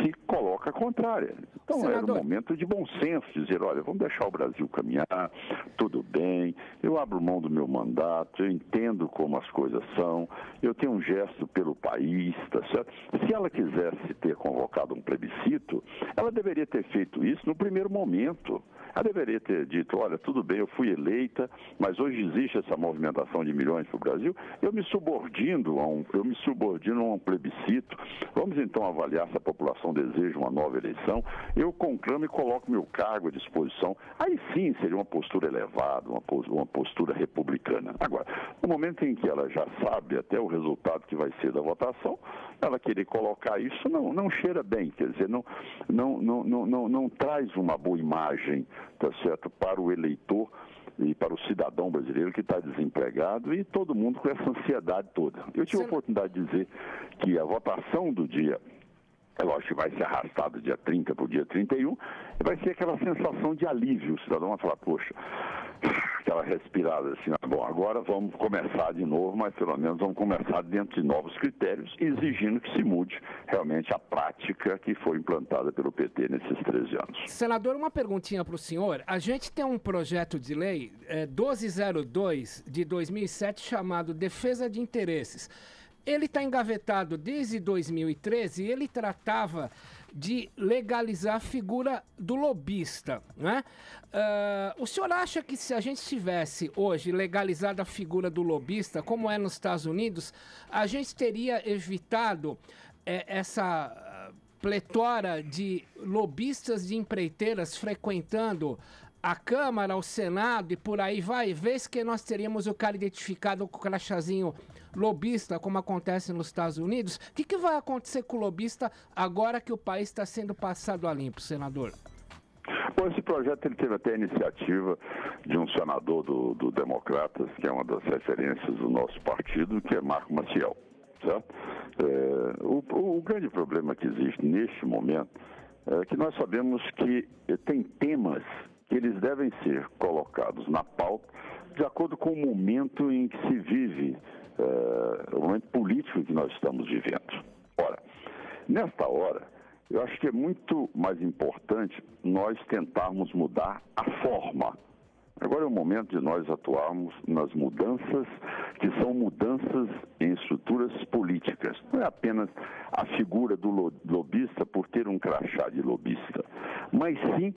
se coloca contrária. Então, senador, era um momento de bom senso, dizer, olha, vamos deixar o Brasil caminhar, tudo bem, eu abro mão do meu mandato, eu entendo como as coisas são, eu tenho um gesto pelo país, tá certo? Se ela quisesse ter convocado um plebiscito, ela deveria ter feito isso no primeiro momento. Ela deveria ter dito, olha, tudo bem, eu fui eleita, mas hoje existe essa movimentação de milhões para o Brasil, eu me subordino a um plebiscito, vamos então avaliar se a população deseja uma nova eleição, eu conclamo e coloco meu cargo à disposição. Aí sim seria uma postura elevada, uma postura republicana. Agora, no momento em que ela já sabe até o resultado que vai ser da votação, ela querer colocar isso não cheira bem, quer dizer, não traz uma boa imagem, tá certo, para o eleitor e para o cidadão brasileiro que está desempregado e todo mundo com essa ansiedade toda. Eu tive a oportunidade de dizer que a votação do dia, é lógico que vai ser arrastado do dia 30 para o dia 31, e vai ser aquela sensação de alívio. O cidadão vai falar, poxa, aquela respirada assim, bom, agora vamos começar de novo, mas pelo menos vamos começar dentro de novos critérios, exigindo que se mude realmente a prática que foi implantada pelo PT nesses 13 anos. Senador, uma perguntinha para o senhor. A gente tem um projeto de lei 1202 de 2007 chamado Defesa de Interesses. Ele está engavetado desde 2013 e ele tratava de legalizar a figura do lobista, né? O senhor acha que se a gente tivesse hoje legalizado a figura do lobista, como é nos Estados Unidos, a gente teria evitado essa pletora de lobistas de empreiteiras frequentando a Câmara, o Senado e por aí vai, vez que nós teríamos o cara identificado com o crachazinho lobista, como acontece nos Estados Unidos? O que vai acontecer com o lobista agora que o país está sendo passado a limpo, senador? Bom, esse projeto ele teve até a iniciativa de um senador do Democratas, que é uma das referências do nosso partido, que é Marco Maciel. Certo? O grande problema que existe neste momento é que nós sabemos que tem temas que eles devem ser colocados na pauta de acordo com o momento em que se vive, o momento político que nós estamos vivendo. Ora, nesta hora, eu acho que é muito mais importante nós tentarmos mudar a forma. Agora é o momento de nós atuarmos nas mudanças, que são mudanças em estruturas políticas. Não é apenas a figura do lobista por ter um crachá de lobista, mas sim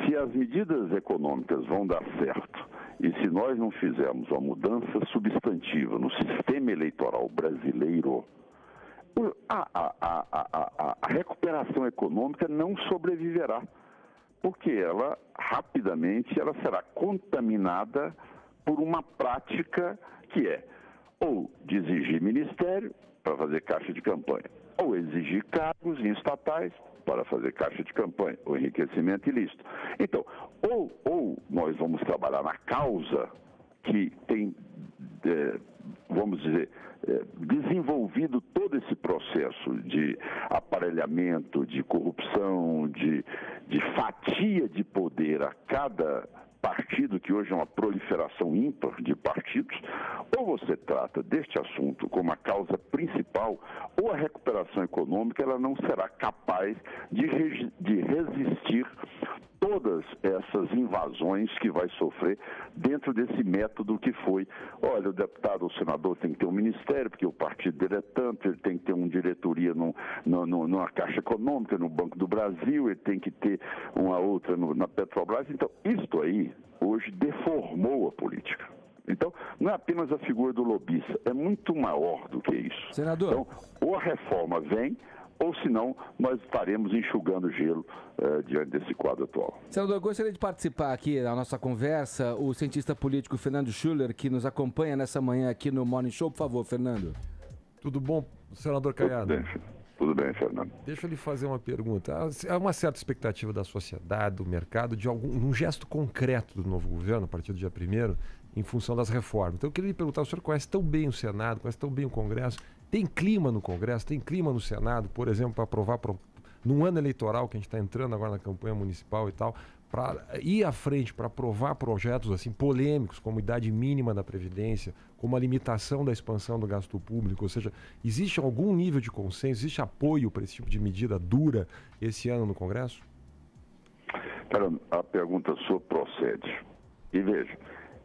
se as medidas econômicas vão dar certo e se nós não fizermos uma mudança substantiva no sistema eleitoral brasileiro, a recuperação econômica não sobreviverá, porque ela rapidamente será contaminada por uma prática que é ou de exigir ministério para fazer caixa de campanha, ou exigir cargos em estatais para fazer caixa de campanha, ou enriquecimento ilícito. Então, ou nós vamos trabalhar na causa que tem, vamos dizer, desenvolvido todo esse processo de aparelhamento, de corrupção, de fatia de poder a cada partido, que hoje é uma proliferação ímpar de partidos, ou você trata deste assunto como a causa principal, ou a recuperação econômica ela não será capaz de resistir todas essas invasões que vai sofrer dentro desse método que foi, olha, o deputado ou o senador tem que ter um ministério, porque o partido dele é tanto, ele tem que ter uma diretoria numa Caixa Econômica, no Banco do Brasil, ele tem que ter uma outra na Petrobras. Então, isto aí, hoje, deformou a política. Então, não é apenas a figura do lobista, é muito maior do que isso. Senador. Então, ou a reforma vem, ou senão nós estaremos enxugando gelo diante desse quadro atual. Senador, eu gostaria de participar aqui da nossa conversa o cientista político Fernando Schuller, que nos acompanha nessa manhã aqui no Morning Show. Por favor, Fernando. Tudo bom, senador Caiado? Tudo bem, Fernando. Deixa eu lhe fazer uma pergunta. Há uma certa expectativa da sociedade, do mercado, de um gesto concreto do novo governo, a partir do dia 1º, em função das reformas. Então eu queria lhe perguntar, o senhor conhece tão bem o Senado, conhece tão bem o Congresso, tem clima no Congresso, tem clima no Senado, por exemplo, para aprovar num ano eleitoral que a gente está entrando agora na campanha municipal e tal, para ir à frente, para aprovar projetos assim polêmicos, como idade mínima da Previdência, como a limitação da expansão do gasto público, ou seja, existe algum nível de consenso, existe apoio para esse tipo de medida dura esse ano no Congresso? Cara, a pergunta sua procede. E veja,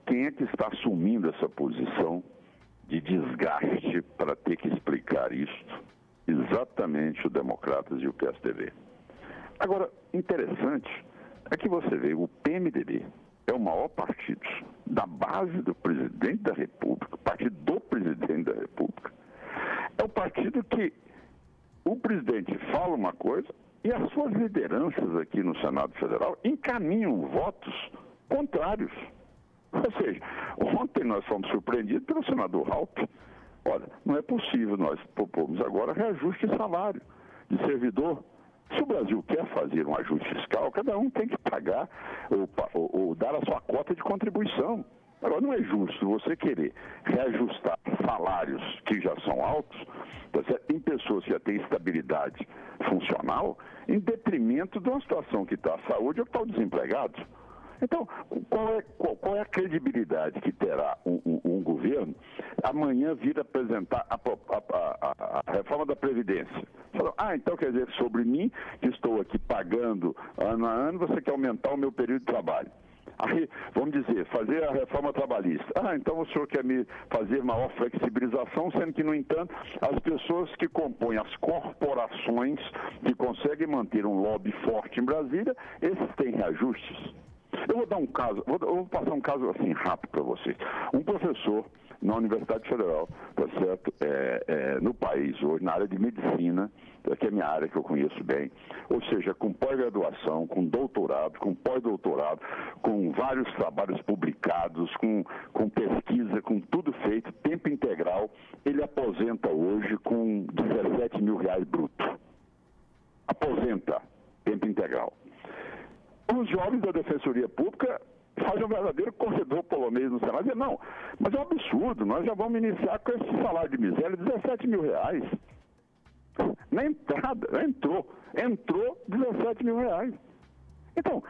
quem é que está assumindo essa posição de desgaste para ter que explicar isto? Exatamente o Democratas e o PSDB. Agora, interessante é que você vê, o PMDB é o maior partido da base do presidente da República, o partido do presidente da República. É o partido que o presidente fala uma coisa e as suas lideranças aqui no Senado Federal encaminham votos contrários. Ou seja, ontem nós fomos surpreendidos pelo senador Raupp. Olha, não é possível nós propormos agora reajuste de salário de servidor. Se o Brasil quer fazer um ajuste fiscal, cada um tem que pagar ou dar a sua cota de contribuição. Agora, não é justo você querer reajustar salários que já são altos, tá certo? Em pessoas que já têm estabilidade funcional, em detrimento de uma situação que está a saúde ou que está o desempregado. Então, qual é a credibilidade que terá um governo amanhã vir apresentar a reforma da Previdência? Falou, então quer dizer, sobre mim, que estou aqui pagando ano a ano, você quer aumentar o meu período de trabalho. Aí, vamos dizer, fazer a reforma trabalhista. Então o senhor quer me fazer maior flexibilização, sendo que, no entanto, as pessoas que compõem as corporações que conseguem manter um lobby forte em Brasília, esses têm reajustes. Eu vou dar um caso, vou passar um caso assim rápido para vocês. Um professor na Universidade Federal, tá certo? No país hoje, na área de medicina, que é a minha área que eu conheço bem, ou seja, com pós-graduação, com doutorado, com pós-doutorado, com vários trabalhos publicados, com pesquisa, com tudo feito, tempo integral, ele aposenta hoje com R$17 mil bruto. Aposenta, tempo integral. os jovens da Defensoria Pública fazem um verdadeiro corredor polonês no Senado. Não, mas é um absurdo, nós já vamos iniciar com esse salário de miséria de R$17 mil. Na entrada, entrou R$17 mil. Então,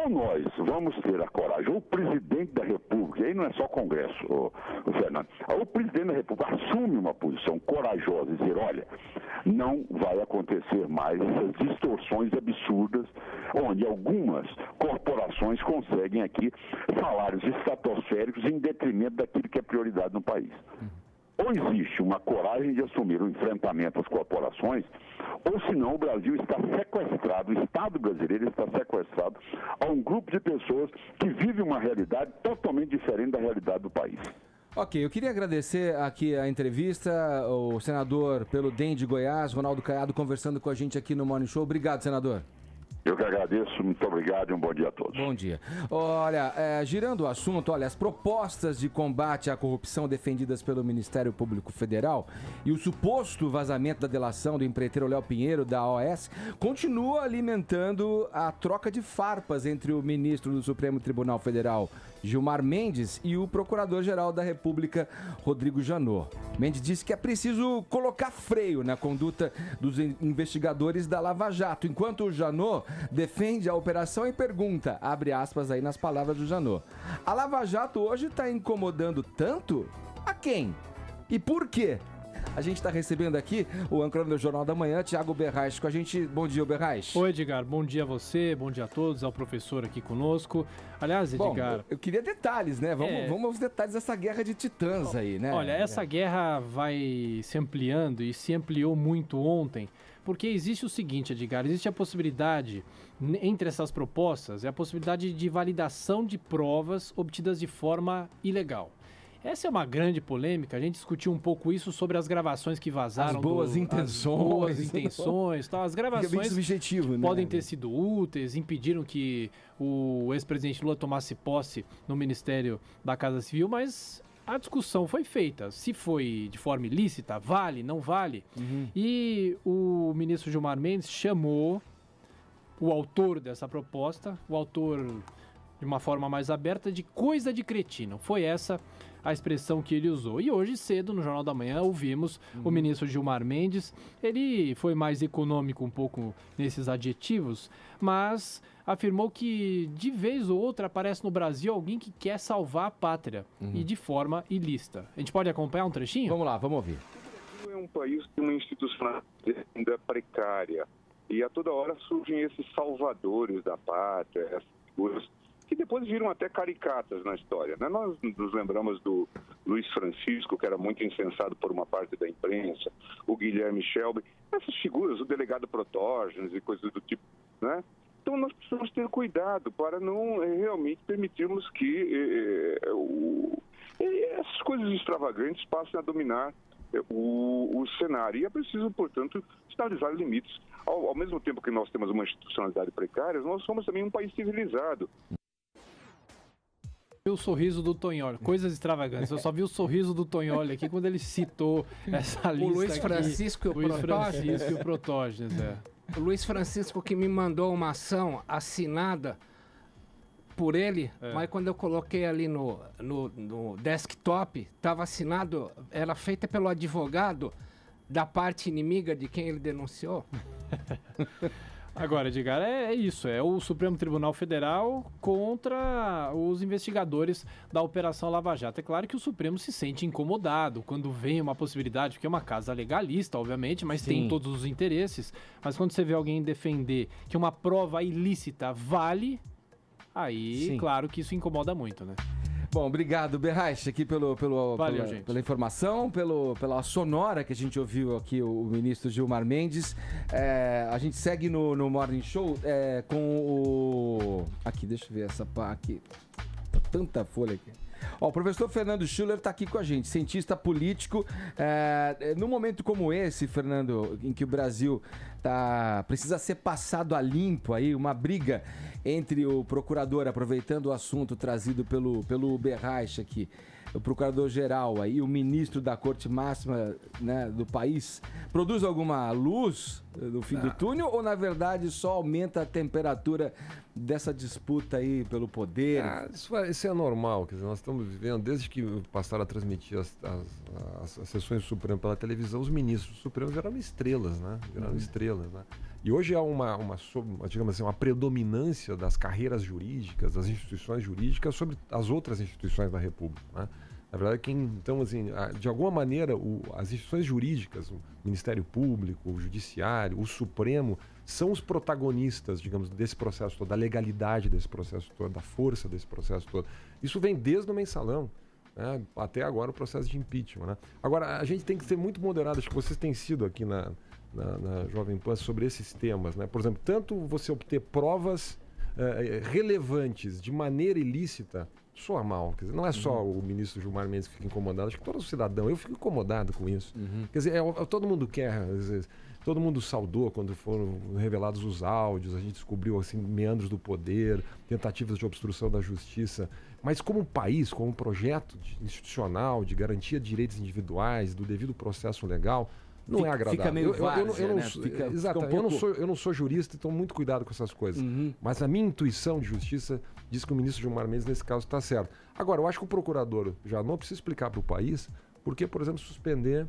ou nós vamos ter a coragem, ou o presidente da República, aí não é só Congresso, o Fernando, o presidente da República assume uma posição corajosa e dizer, olha, não vai acontecer mais essas distorções absurdas, onde algumas corporações conseguem aqui salários estratosféricos em detrimento daquilo que é prioridade no país. Ou existe uma coragem de assumir o enfrentamento às corporações, ou senão o Brasil está sequestrado, o Estado brasileiro está sequestrado a um grupo de pessoas que vivem uma realidade totalmente diferente da realidade do país. Ok, eu queria agradecer aqui a entrevista, o senador pelo DEM de Goiás, Ronaldo Caiado, conversando com a gente aqui no Morning Show. Obrigado, senador. Eu que agradeço, muito obrigado e um bom dia a todos. Bom dia. Olha, girando o assunto, olha, as propostas de combate à corrupção defendidas pelo Ministério Público Federal e o suposto vazamento da delação do empreiteiro Léo Pinheiro, da OAS, continua alimentando a troca de farpas entre o ministro do Supremo Tribunal Federal, Gilmar Mendes, e o Procurador-Geral da República, Rodrigo Janot. Mendes disse que é preciso colocar freio na conduta dos investigadores da Lava Jato, enquanto o Janot defende a operação e pergunta, abre aspas aí nas palavras do Janot, a Lava Jato hoje está incomodando tanto? A quem? E por quê? A gente está recebendo aqui o âncora do Jornal da Manhã, Thiago Berrais, com a gente. Bom dia, Berrais. Oi, Edgar. Bom dia a você, bom dia a todos, ao professor aqui conosco. Aliás, Edgar... Bom, eu queria detalhes, né? Vamos aos detalhes dessa guerra de titãs aí, né? Olha, essa guerra vai se ampliando e se ampliou muito ontem, porque existe o seguinte, Edgar, existe a possibilidade, entre essas propostas, é a possibilidade de validação de provas obtidas de forma ilegal. Essa é uma grande polêmica, a gente discutiu um pouco isso sobre as gravações que vazaram. As boas intenções. Tal. As gravações subjetivo, né? Podem ter sido úteis, impediram que o ex-presidente Lula tomasse posse no Ministério da Casa Civil, mas a discussão foi feita. Se foi de forma ilícita, vale, não vale. E o ministro Gilmar Mendes chamou o autor dessa proposta, o autor de uma forma mais aberta, de coisa de cretino. Foi essa a expressão que ele usou. E hoje cedo, no Jornal da Manhã, ouvimos o ministro Gilmar Mendes. Ele foi mais econômico um pouco nesses adjetivos, mas afirmou que de vez ou outra aparece no Brasil alguém que quer salvar a pátria e de forma ilícita. A gente pode acompanhar um trechinho? Vamos lá, vamos ouvir. O Brasil é um país de uma instituição ainda precária e a toda hora surgem esses salvadores da pátria, essas figuras que depois viram até caricatas na história, né? Nós nos lembramos do Luiz Francisco, que era muito incensado por uma parte da imprensa, o Guilherme Shelby, essas figuras, o delegado Protógenes e coisas do tipo, né? Então nós precisamos ter cuidado para não realmente permitirmos que essas coisas extravagantes passem a dominar o cenário. E é preciso, portanto, sinalizar limites. Ao mesmo tempo que nós temos uma institucionalidade precária, nós somos também um país civilizado. O sorriso do Tonholi, coisas extravagantes. Eu só vi o sorriso do Tonholi aqui quando ele citou essa lista. O Luiz Francisco aqui. E o Protógenes. O Luiz Francisco que me mandou uma ação assinada por ele, mas quando eu coloquei ali no desktop, estava assinado, era feita pelo advogado da parte inimiga de quem ele denunciou. Agora, Edgar, é isso, é o Supremo Tribunal Federal contra os investigadores da Operação Lava Jato. É claro que o Supremo se sente incomodado quando vem uma possibilidade, porque é uma casa legalista, obviamente, mas tem todos os interesses. Mas quando você vê alguém defender que uma prova ilícita vale, aí, claro que isso incomoda muito, né? Bom, obrigado, Berrais, aqui pela informação, pela sonora que a gente ouviu aqui, o ministro Gilmar Mendes. A gente segue no Morning Show com o... Aqui, deixa eu ver essa pá aqui. Tá tanta folha aqui. O professor Fernando Schuller está aqui com a gente, cientista político. Num momento como esse, Fernando, em que o Brasil precisa ser passado a limpo, aí, uma briga entre o procurador, aproveitando o assunto trazido pelo Berrais aqui, o procurador-geral e o ministro da Corte Máxima, né, do país, produz alguma luz no fim do túnel ou, na verdade, só aumenta a temperatura dessa disputa aí pelo poder? Isso é normal, quer dizer, nós estamos vivendo, desde que passaram a transmitir as sessões do Supremo pela televisão, os ministros do Supremo viraram estrelas, né? E hoje há digamos assim, uma predominância das carreiras jurídicas, das instituições jurídicas sobre as outras instituições da República, né? Na verdade, então, assim, de alguma maneira, as instituições jurídicas, o Ministério Público, o Judiciário, o Supremo, são os protagonistas, digamos, desse processo todo, da legalidade desse processo todo, da força desse processo todo. Isso vem desde o mensalão, né, até agora o processo de impeachment, né? Agora, a gente tem que ser muito moderado, acho que vocês têm sido aqui na Jovem Pan sobre esses temas, né? Por exemplo, tanto você obter provas relevantes de maneira ilícita, soa mal. Quer dizer, não é só o ministro Gilmar Mendes que fica incomodado, acho que todo cidadão, eu fico incomodado com isso. Quer dizer, todo mundo quer, às vezes, todo mundo saudou quando foram revelados os áudios, a gente descobriu assim, meandros do poder, tentativas de obstrução da justiça, mas como país, como projeto institucional de garantia de direitos individuais, do devido processo legal, não é agradável. Fica meio várzea, né? Exato. Eu não sou jurista, então muito cuidado com essas coisas. Mas a minha intuição de justiça diz que o ministro Gilmar Mendes, nesse caso, está certo. Agora, eu acho que o procurador já não precisa explicar para o país por que, por exemplo, suspender,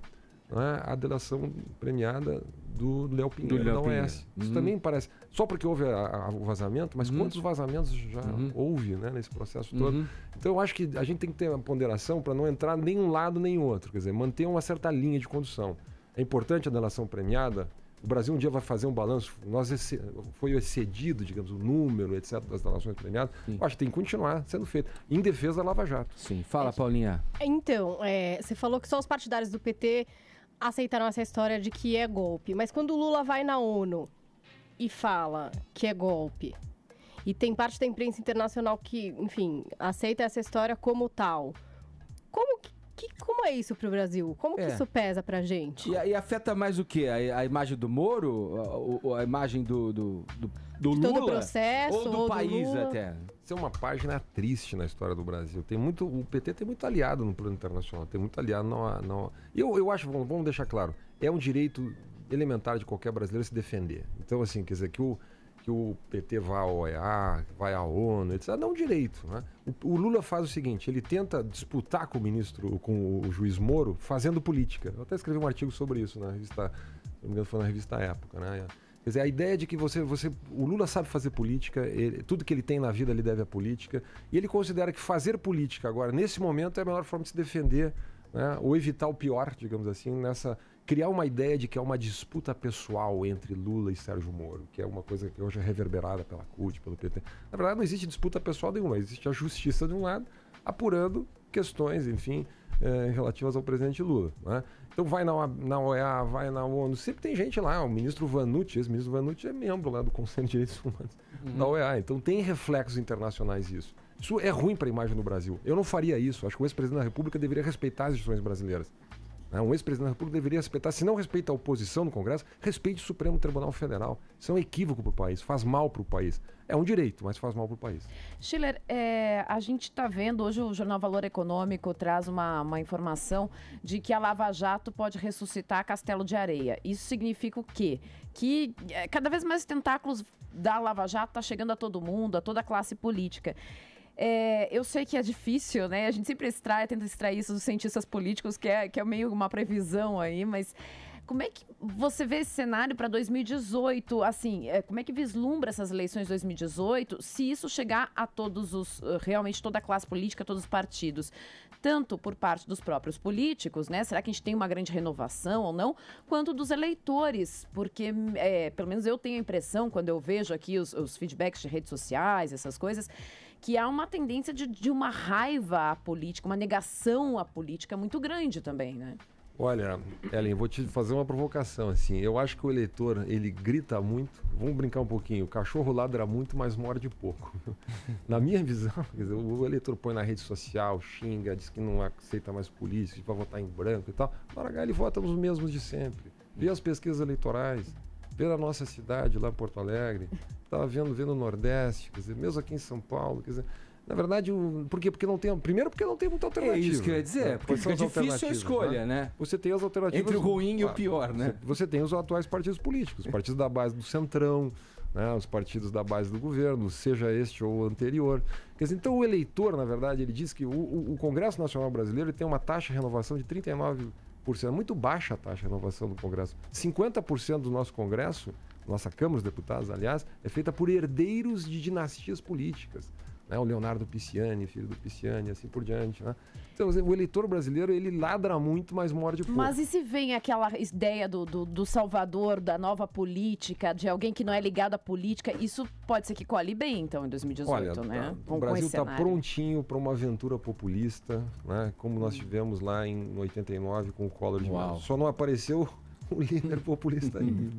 né, a delação premiada do Léo Pinheiro, da OAS. Isso também parece... Só porque houve o vazamento, mas quantos vazamentos já houve, né, nesse processo todo? Então, eu acho que a gente tem que ter uma ponderação para não entrar nem um lado nem outro. Quer dizer, manter uma certa linha de condução. É importante a delação premiada. O Brasil um dia vai fazer um balanço. Foi excedido, digamos, o número, etc., das delações premiadas. Eu acho que tem que continuar sendo feito, em defesa da Lava Jato. Sim. Fala, Paulinha. Então, você falou que só os partidários do PT aceitaram essa história de que é golpe. Mas quando o Lula vai na ONU e fala que é golpe, e tem parte da imprensa internacional que, enfim, aceita essa história como tal, como é isso pro Brasil? Como que isso pesa pra gente? E afeta mais o quê? A imagem do Moro? A imagem do Lula? Todo o processo? Ou do país Lula? até? Isso é uma página triste na história do Brasil. O PT tem muito aliado no plano internacional, tem muito aliado. Eu acho, vamos deixar claro, é um direito elementar de qualquer brasileiro se defender. Então, assim, quer dizer, que o PT vá à OEA, vai à ONU, etc. Não é um direito, né? O Lula faz o seguinte, ele tenta disputar com o juiz Moro, fazendo política. Eu até escrevi um artigo sobre isso na revista, se não me engano foi na revista Época, né? Quer dizer, a ideia de que o Lula sabe fazer política, tudo que ele tem na vida ele deve à política, e ele considera que fazer política agora, nesse momento, é a melhor forma de se defender, né? Ou evitar o pior, digamos assim, criar uma ideia de que é uma disputa pessoal entre Lula e Sérgio Moro, que é uma coisa que hoje é reverberada pela CUT, pelo PT. Na verdade, não existe disputa pessoal nenhuma, existe a justiça de um lado, apurando questões, enfim, relativas ao presidente Lula, né? Então vai na OEA, vai na ONU, sempre tem gente lá, o ministro Vanucci, esse-ministro Vanucci é membro lá do Conselho de Direitos Humanos da OEA, então tem reflexos internacionais isso. Isso é ruim para a imagem do Brasil. Eu não faria isso, acho que o ex-presidente da República deveria respeitar as instituições brasileiras. Um ex-presidente da República deveria respeitar, se não respeita a oposição no Congresso, respeite o Supremo Tribunal Federal. Isso é um equívoco para o país, faz mal para o país. É um direito, mas faz mal para o país. Schiller, a gente está vendo, hoje o Jornal Valor Econômico traz uma informação de que a Lava Jato pode ressuscitar Castelo de Areia. Isso significa o quê? Que cada vez mais tentáculos da Lava Jato está chegando a todo mundo, a toda a classe política. Eu sei que é difícil, né? A gente sempre tenta extrair isso dos cientistas políticos, que é meio uma previsão aí, mas como é que você vê esse cenário para 2018? Assim, como é que vislumbra essas eleições de 2018, se isso chegar a realmente toda a classe política, todos os partidos? Tanto por parte dos próprios políticos, né? Será que a gente tem uma grande renovação ou não? Quanto dos eleitores, porque pelo menos eu tenho a impressão, quando eu vejo aqui os feedbacks de redes sociais, essas coisas, que há uma tendência de uma raiva à política, uma negação à política muito grande também, né? Olha, Ellen, vou te fazer uma provocação, assim. Eu acho que o eleitor, ele grita muito. Vamos brincar um pouquinho. O cachorro ladra muito, mas morde pouco. Na minha visão, quer dizer, o eleitor põe na rede social, xinga, diz que não aceita mais política, vai votar em branco e tal. Na hora H, ele vota nos mesmos de sempre. Vê as pesquisas eleitorais, vê a nossa cidade lá em Porto Alegre, estava vendo o Nordeste, quer dizer, mesmo aqui em São Paulo, quer dizer, Na verdade, por quê? Primeiro porque não tem muita alternativa. É isso que eu ia dizer, porque fica difícil a escolha, né? Você tem as alternativas... Entre o ruim e o pior, né? Você tem os atuais partidos políticos, os partidos da base do Centrão, né, os partidos da base do governo, seja este ou o anterior. Quer dizer, então o eleitor, na verdade, ele diz que o Congresso Nacional Brasileiro ele tem uma taxa de renovação de 39%. É muito baixa a taxa de renovação do Congresso. 50% do nosso Congresso, nossa Câmara dos Deputados, aliás, é feita por herdeiros de dinastias políticas. Né? O Leonardo Pisciani, filho do Pisciani, assim por diante. Né? Então, o eleitor brasileiro, ele ladra muito, mas morde pouco. Mas e se vem aquela ideia do Salvador, da nova política, de alguém que não é ligado à política, isso pode ser que colhe bem, então, em 2018, Olha, né? O Brasil está prontinho para uma aventura populista, né? Como nós tivemos lá em 89 com o Collor de Mello. Só não apareceu o líder populista ainda.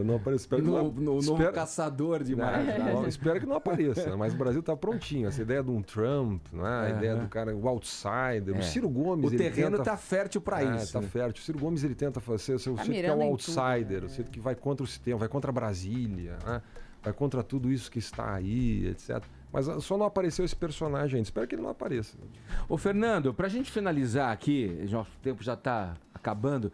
Não apareceu. Novo caçador de marajás. Espero que não apareça, mas o Brasil está prontinho. Essa ideia de um Trump, né? A ideia do cara, o outsider, o Ciro Gomes. O terreno está fértil para isso. Está fértil. O Ciro Gomes ele tenta fazer, o sujeito que é um outsider, o sujeito que vai contra o sistema, vai contra Brasília, né? Vai contra tudo isso que está aí, etc. Mas só não apareceu esse personagem ainda. Espero que ele não apareça. Ô, Fernando, para a gente finalizar aqui, o tempo já está acabando.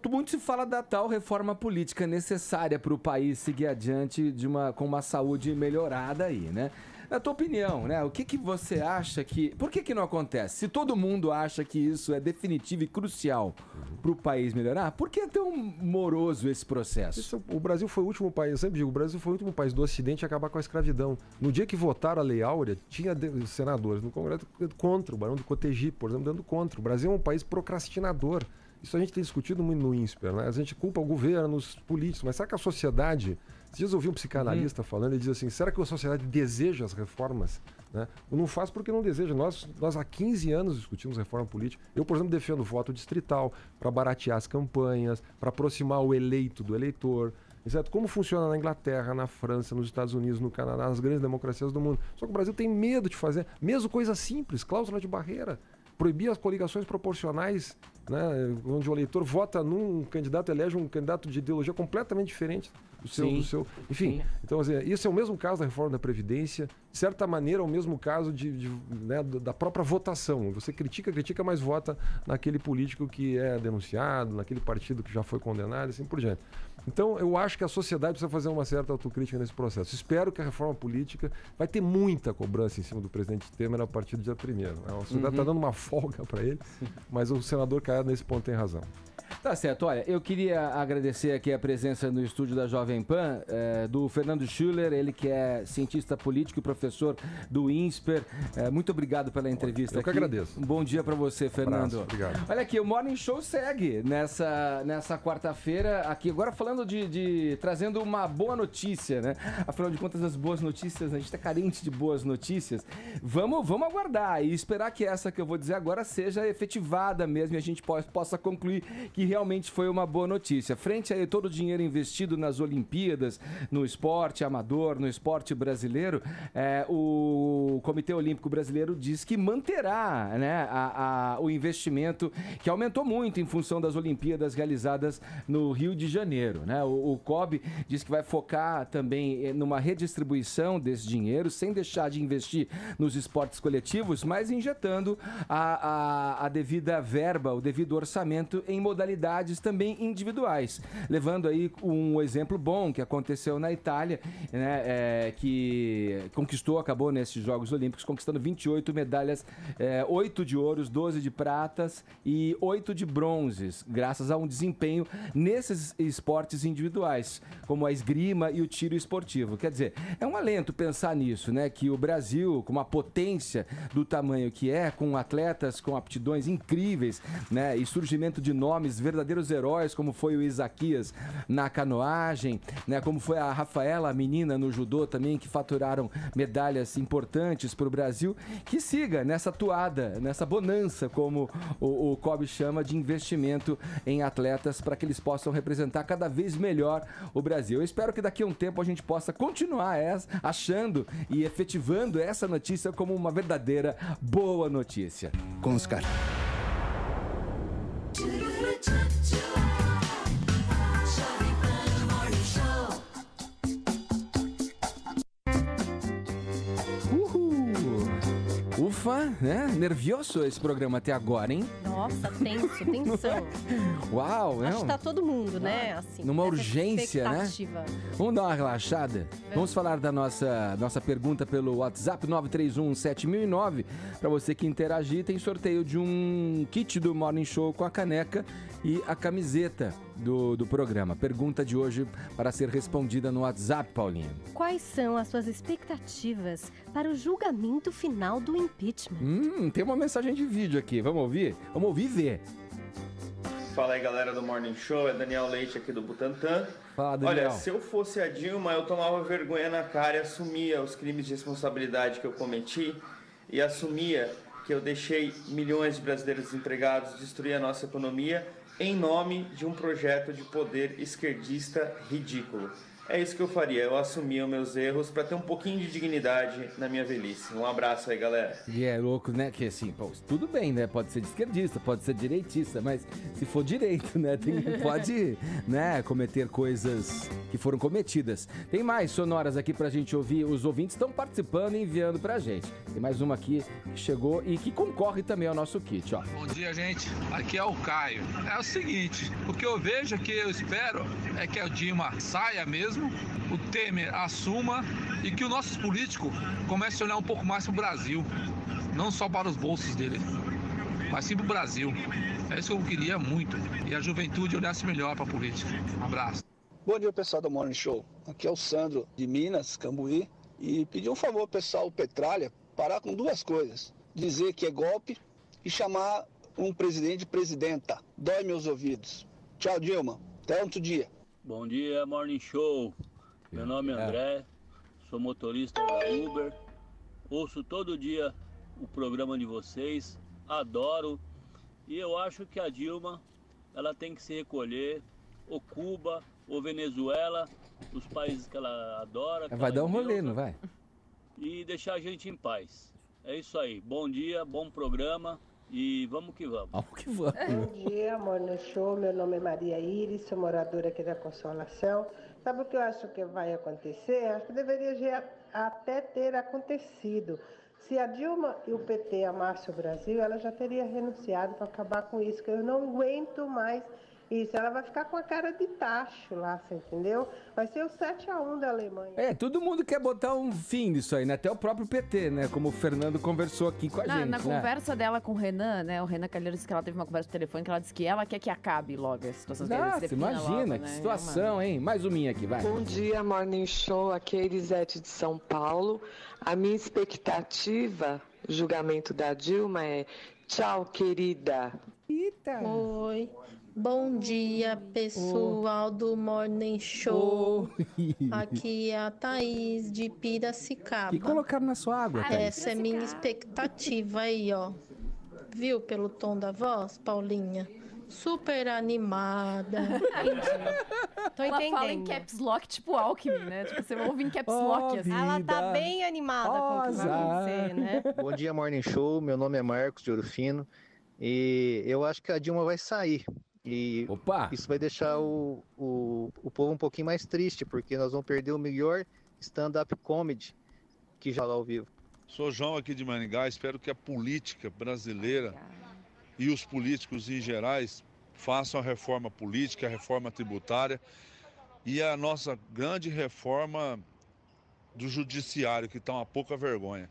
Muito se fala da tal reforma política necessária para o país seguir adiante com uma saúde melhorada aí, né? Na tua opinião, né? O que você acha que... Por que não acontece? Se todo mundo acha que isso é definitivo e crucial para o país melhorar, por que é tão moroso esse processo? O Brasil foi o último país, eu sempre digo, o Brasil foi o último país do Ocidente a acabar com a escravidão. No dia que votaram a Lei Áurea, tinha senadores no Congresso contra, o Barão de Cotegipe, por exemplo, dando contra. O Brasil é um país procrastinador. Isso a gente tem discutido muito no INSPER, né? A gente culpa o governo, os políticos, mas será que a sociedade... Esses dias eu ouvi um psicanalista falando, ele diz assim, será que a sociedade deseja as reformas? Né? Não faz porque não deseja. Nós há 15 anos discutimos reforma política. Eu, por exemplo, defendo o voto distrital para baratear as campanhas, para aproximar o eleito do eleitor. Exato. Como funciona na Inglaterra, na França, nos Estados Unidos, no Canadá, nas grandes democracias do mundo. Só que o Brasil tem medo de fazer, mesmo coisa simples, cláusula de barreira. Proibir as coligações proporcionais, né, onde o eleitor vota num candidato, elege um candidato de ideologia completamente diferente do seu. Enfim, então isso é o mesmo caso da reforma da Previdência, de certa maneira é o mesmo caso né, da própria votação. Você critica, mas vota naquele político que é denunciado, naquele partido que já foi condenado, assim por diante. Então, eu acho que a sociedade precisa fazer uma certa autocrítica nesse processo. Espero que a reforma política vai ter muita cobrança em cima do presidente Temer a partir do dia 1º. A sociedade está dando uma folga para ele, mas o senador Caiado nesse ponto tem razão. Tá certo, olha, eu queria agradecer aqui a presença no estúdio da Jovem Pan do Fernando Schuller, ele que é cientista político e professor do INSPER. Muito obrigado pela entrevista aqui. Eu que agradeço. Um bom dia para você, Fernando. Abraço, obrigado. Olha aqui, o Morning Show segue nessa quarta-feira aqui, agora falando trazendo uma boa notícia, né? Afinal de contas, as boas notícias, a gente tá carente de boas notícias. Vamos aguardar e esperar que essa que eu vou dizer agora seja efetivada mesmo e a gente possa concluir que realmente foi uma boa notícia. Frente a todo o dinheiro investido nas Olimpíadas, no esporte amador, no esporte brasileiro, o Comitê Olímpico Brasileiro diz que manterá, né, o investimento que aumentou muito em função das Olimpíadas realizadas no Rio de Janeiro. Né? O COB diz que vai focar também numa redistribuição desse dinheiro, sem deixar de investir nos esportes coletivos, mas injetando a devida verba, o devido orçamento em modalidades também individuais, levando aí um exemplo bom que aconteceu na Itália, né, que acabou nesses Jogos Olímpicos, conquistando 28 medalhas, 8 de ouros, 12 de pratas e 8 de bronzes, graças a um desempenho nesses esportes individuais, como a esgrima e o tiro esportivo. Quer dizer, é um alento pensar nisso, né, que o Brasil, com uma potência do tamanho que é, com atletas com aptidões incríveis, né, e surgimento de nomes verdadeiros heróis, como foi o Isaquias na canoagem, né, como foi a Rafaela, a menina no judô também, que faturaram medalhas importantes para o Brasil, que siga nessa toada, nessa bonança, como o COB chama, de investimento em atletas para que eles possam representar cada vez melhor o Brasil. Eu espero que daqui a um tempo a gente possa continuar achando e efetivando essa notícia como uma verdadeira boa notícia. Com os caras. Ufa, né? Nervioso esse programa até agora, hein? Nossa, tensão. Uau, Acho que tá todo mundo, né? Assim, numa urgência, né? Vamos dar uma relaxada? Vamos falar da nossa pergunta pelo WhatsApp 931-7009. Para você que interagir, tem sorteio de um kit do Morning Show com a caneca e a camiseta do programa. Pergunta de hoje para ser respondida no WhatsApp, Paulinho. Quais são as suas expectativas para o julgamento final do impeachment? Tem uma mensagem de vídeo aqui. Vamos ouvir? Vamos ouvir e ver. Fala aí, galera do Morning Show. É Daniel Leite aqui do Butantã. Fala, Daniel. Olha, se eu fosse a Dilma, eu tomava vergonha na cara e assumia os crimes de responsabilidade que eu cometi e assumia que eu deixei milhões de brasileiros desempregados, destruir a nossa economia em nome de um projeto de poder esquerdista ridículo. É isso que eu faria, eu assumia os meus erros para ter um pouquinho de dignidade na minha velhice. Um abraço aí, galera. E é louco, né? Que assim, pô, tudo bem, né? Pode ser de esquerdista, pode ser direitista, mas se for direito, né? Pode, né, cometer coisas que foram cometidas. Tem mais sonoras aqui pra gente ouvir. Os ouvintes estão participando e enviando pra gente. Tem mais uma aqui que chegou e que concorre também ao nosso kit, ó. Bom dia, gente. Aqui é o Caio. É o seguinte, o que eu vejo, que eu espero, é que a Dilma saia mesmo, o Temer assuma e que os nossos políticos comecem a olhar um pouco mais para o Brasil, não só para os bolsos dele, mas sim para o Brasil. É isso que eu queria muito, e a juventude olhasse melhor para a política. Um abraço. Bom dia, pessoal do Morning Show. Aqui é o Sandro de Minas, Cambuí, e pedir um favor ao pessoal do Petralha parar com duas coisas: dizer que é golpe e chamar um presidente de presidenta. Dói meus ouvidos. Tchau, Dilma. Até outro dia. Bom dia, Morning Show. Meu nome é André, sou motorista da Uber. Ouço todo dia o programa de vocês, adoro. E eu acho que a Dilma, ela tem que se recolher, ou Cuba, ou Venezuela, os países que ela adora. Que vai ela dar um rolê, não vai? E deixar a gente em paz. É isso aí. Bom dia, bom programa. E vamos que vamos. Vamos que vamos. Bom dia, Morning Show. Meu nome é Maria Iris, sou moradora aqui da Consolação. Sabe o que eu acho que vai acontecer? Acho que deveria já até ter acontecido. Se a Dilma e o PT amassem o Brasil, ela já teria renunciado para acabar com isso, que eu não aguento mais isso. Ela vai ficar com a cara de tacho lá, você entendeu? Vai ser o 7-1 da Alemanha. Todo mundo quer botar um fim nisso aí, né? Até o próprio PT, né? Como o Fernando conversou aqui com a gente, Na né? conversa dela com o Renan, né? O Renan Calheiros disse que ela teve uma conversa por telefone, que ela disse que ela quer que acabe logo a situação. Nossa, imagina, que situação, hein? Mais uma aqui, vai. Bom dia, Morning Show. Aqui é Elisete de São Paulo. A minha expectativa, julgamento da Dilma, é tchau, querida. Eita. Oi. Bom dia, pessoal do Morning Show. Aqui é a Thaís de Piracicaba. E colocaram na sua água, Thaís? Essa é minha expectativa aí, ó. Viu pelo tom da voz, Paulinha? Super animada. Tô Ela entendendo. fala em caps lock, tipo Alckmin, né? Tipo, você ouve em caps lock, assim. Ela tá bem animada com o que vai acontecer, né? Bom dia, Morning Show. Meu nome é Marcos de Ouro Fino. E eu acho que a Dilma vai sair. E isso vai deixar o povo um pouquinho mais triste, porque nós vamos perder o melhor stand-up comedy que já lá ao vivo. Sou João aqui de Maringá, espero que a política brasileira e os políticos em gerais façam a reforma política, a reforma tributária e a nossa grande reforma do judiciário, que está uma pouca vergonha.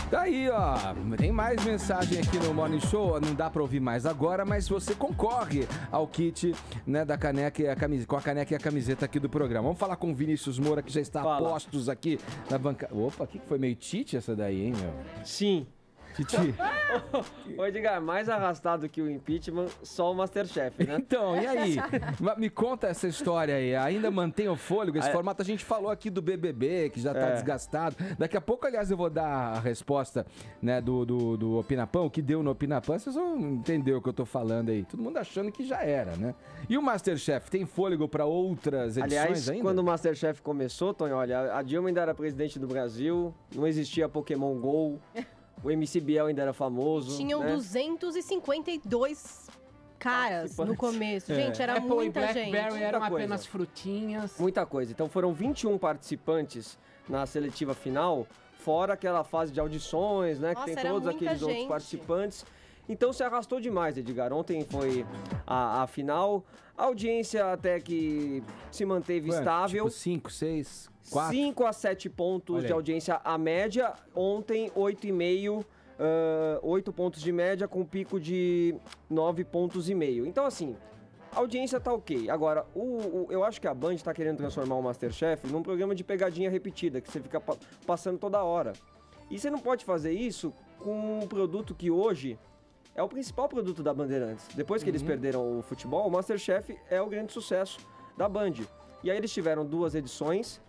Tá aí, ó. Tem mais mensagem aqui no Morning Show. Não dá pra ouvir mais agora, mas você concorre ao kit, né, da caneca e a camiseta, com a caneca e a camiseta aqui do programa. Vamos falar com o Vinícius Moura, que já está a postos aqui na bancada. Opa, que foi meio tite essa daí, hein, meu? Sim. Titi. Ô, Edgar, mais arrastado que o impeachment, só o Masterchef, né? Então, e aí? Me conta essa história aí. Ainda mantém o fôlego? Esse formato a gente falou aqui do BBB, que já tá desgastado. Daqui a pouco, aliás, eu vou dar a resposta, né, do Opinapã, o que deu no Opinapã. Vocês vão entender o que eu tô falando aí. Todo mundo achando que já era, né? E o Masterchef, tem fôlego para outras edições Aliás, ainda? quando o Masterchef começou, Tonho, olha, a Dilma ainda era presidente do Brasil, não existia Pokémon GO. O MC Biel ainda era famoso. Tinham 252 caras no começo. Gente, era muita gente. BlackBerry eram apenas frutinhas. Muita coisa. Então foram 21 participantes na seletiva final. fora aquela fase de audições, né? Nossa, que tem era todos muita aqueles outros gente. participantes. Então se arrastou demais, Edgar. Ontem foi a final. A audiência até que se manteve estável. Tipo 5, 6, 4? 5 a 7 pontos Olha de aí. audiência a média. Ontem, 8,5, 8 pontos de média com pico de 9,5 pontos. Então, assim, a audiência tá ok. Agora, eu acho que a Band tá querendo transformar o MasterChef num programa de pegadinha repetida, que você fica passando toda hora. E você não pode fazer isso com um produto que hoje é o principal produto da Bandeirantes. Depois que eles perderam o futebol, o MasterChef é o grande sucesso da Band. E aí eles tiveram 2 edições.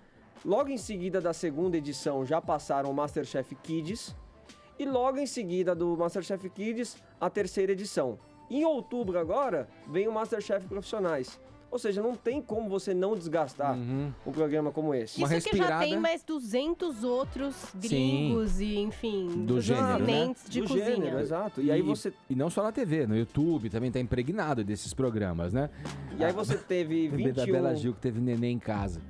Logo em seguida da segunda edição já passaram o MasterChef Kids. E logo em seguida do MasterChef Kids, a terceira edição. Em outubro agora, vem o MasterChef Profissionais. Ou seja, não tem como você não desgastar um programa como esse. Isso que já tem mais 200 outros gringos e, enfim, do gênero, continentes né? de Do cozinha. gênero, exato. E aí você... E não só na TV, no YouTube também tá impregnado desses programas, né? E aí você teve Lembrei da 21... Bela Gil que teve neném em casa.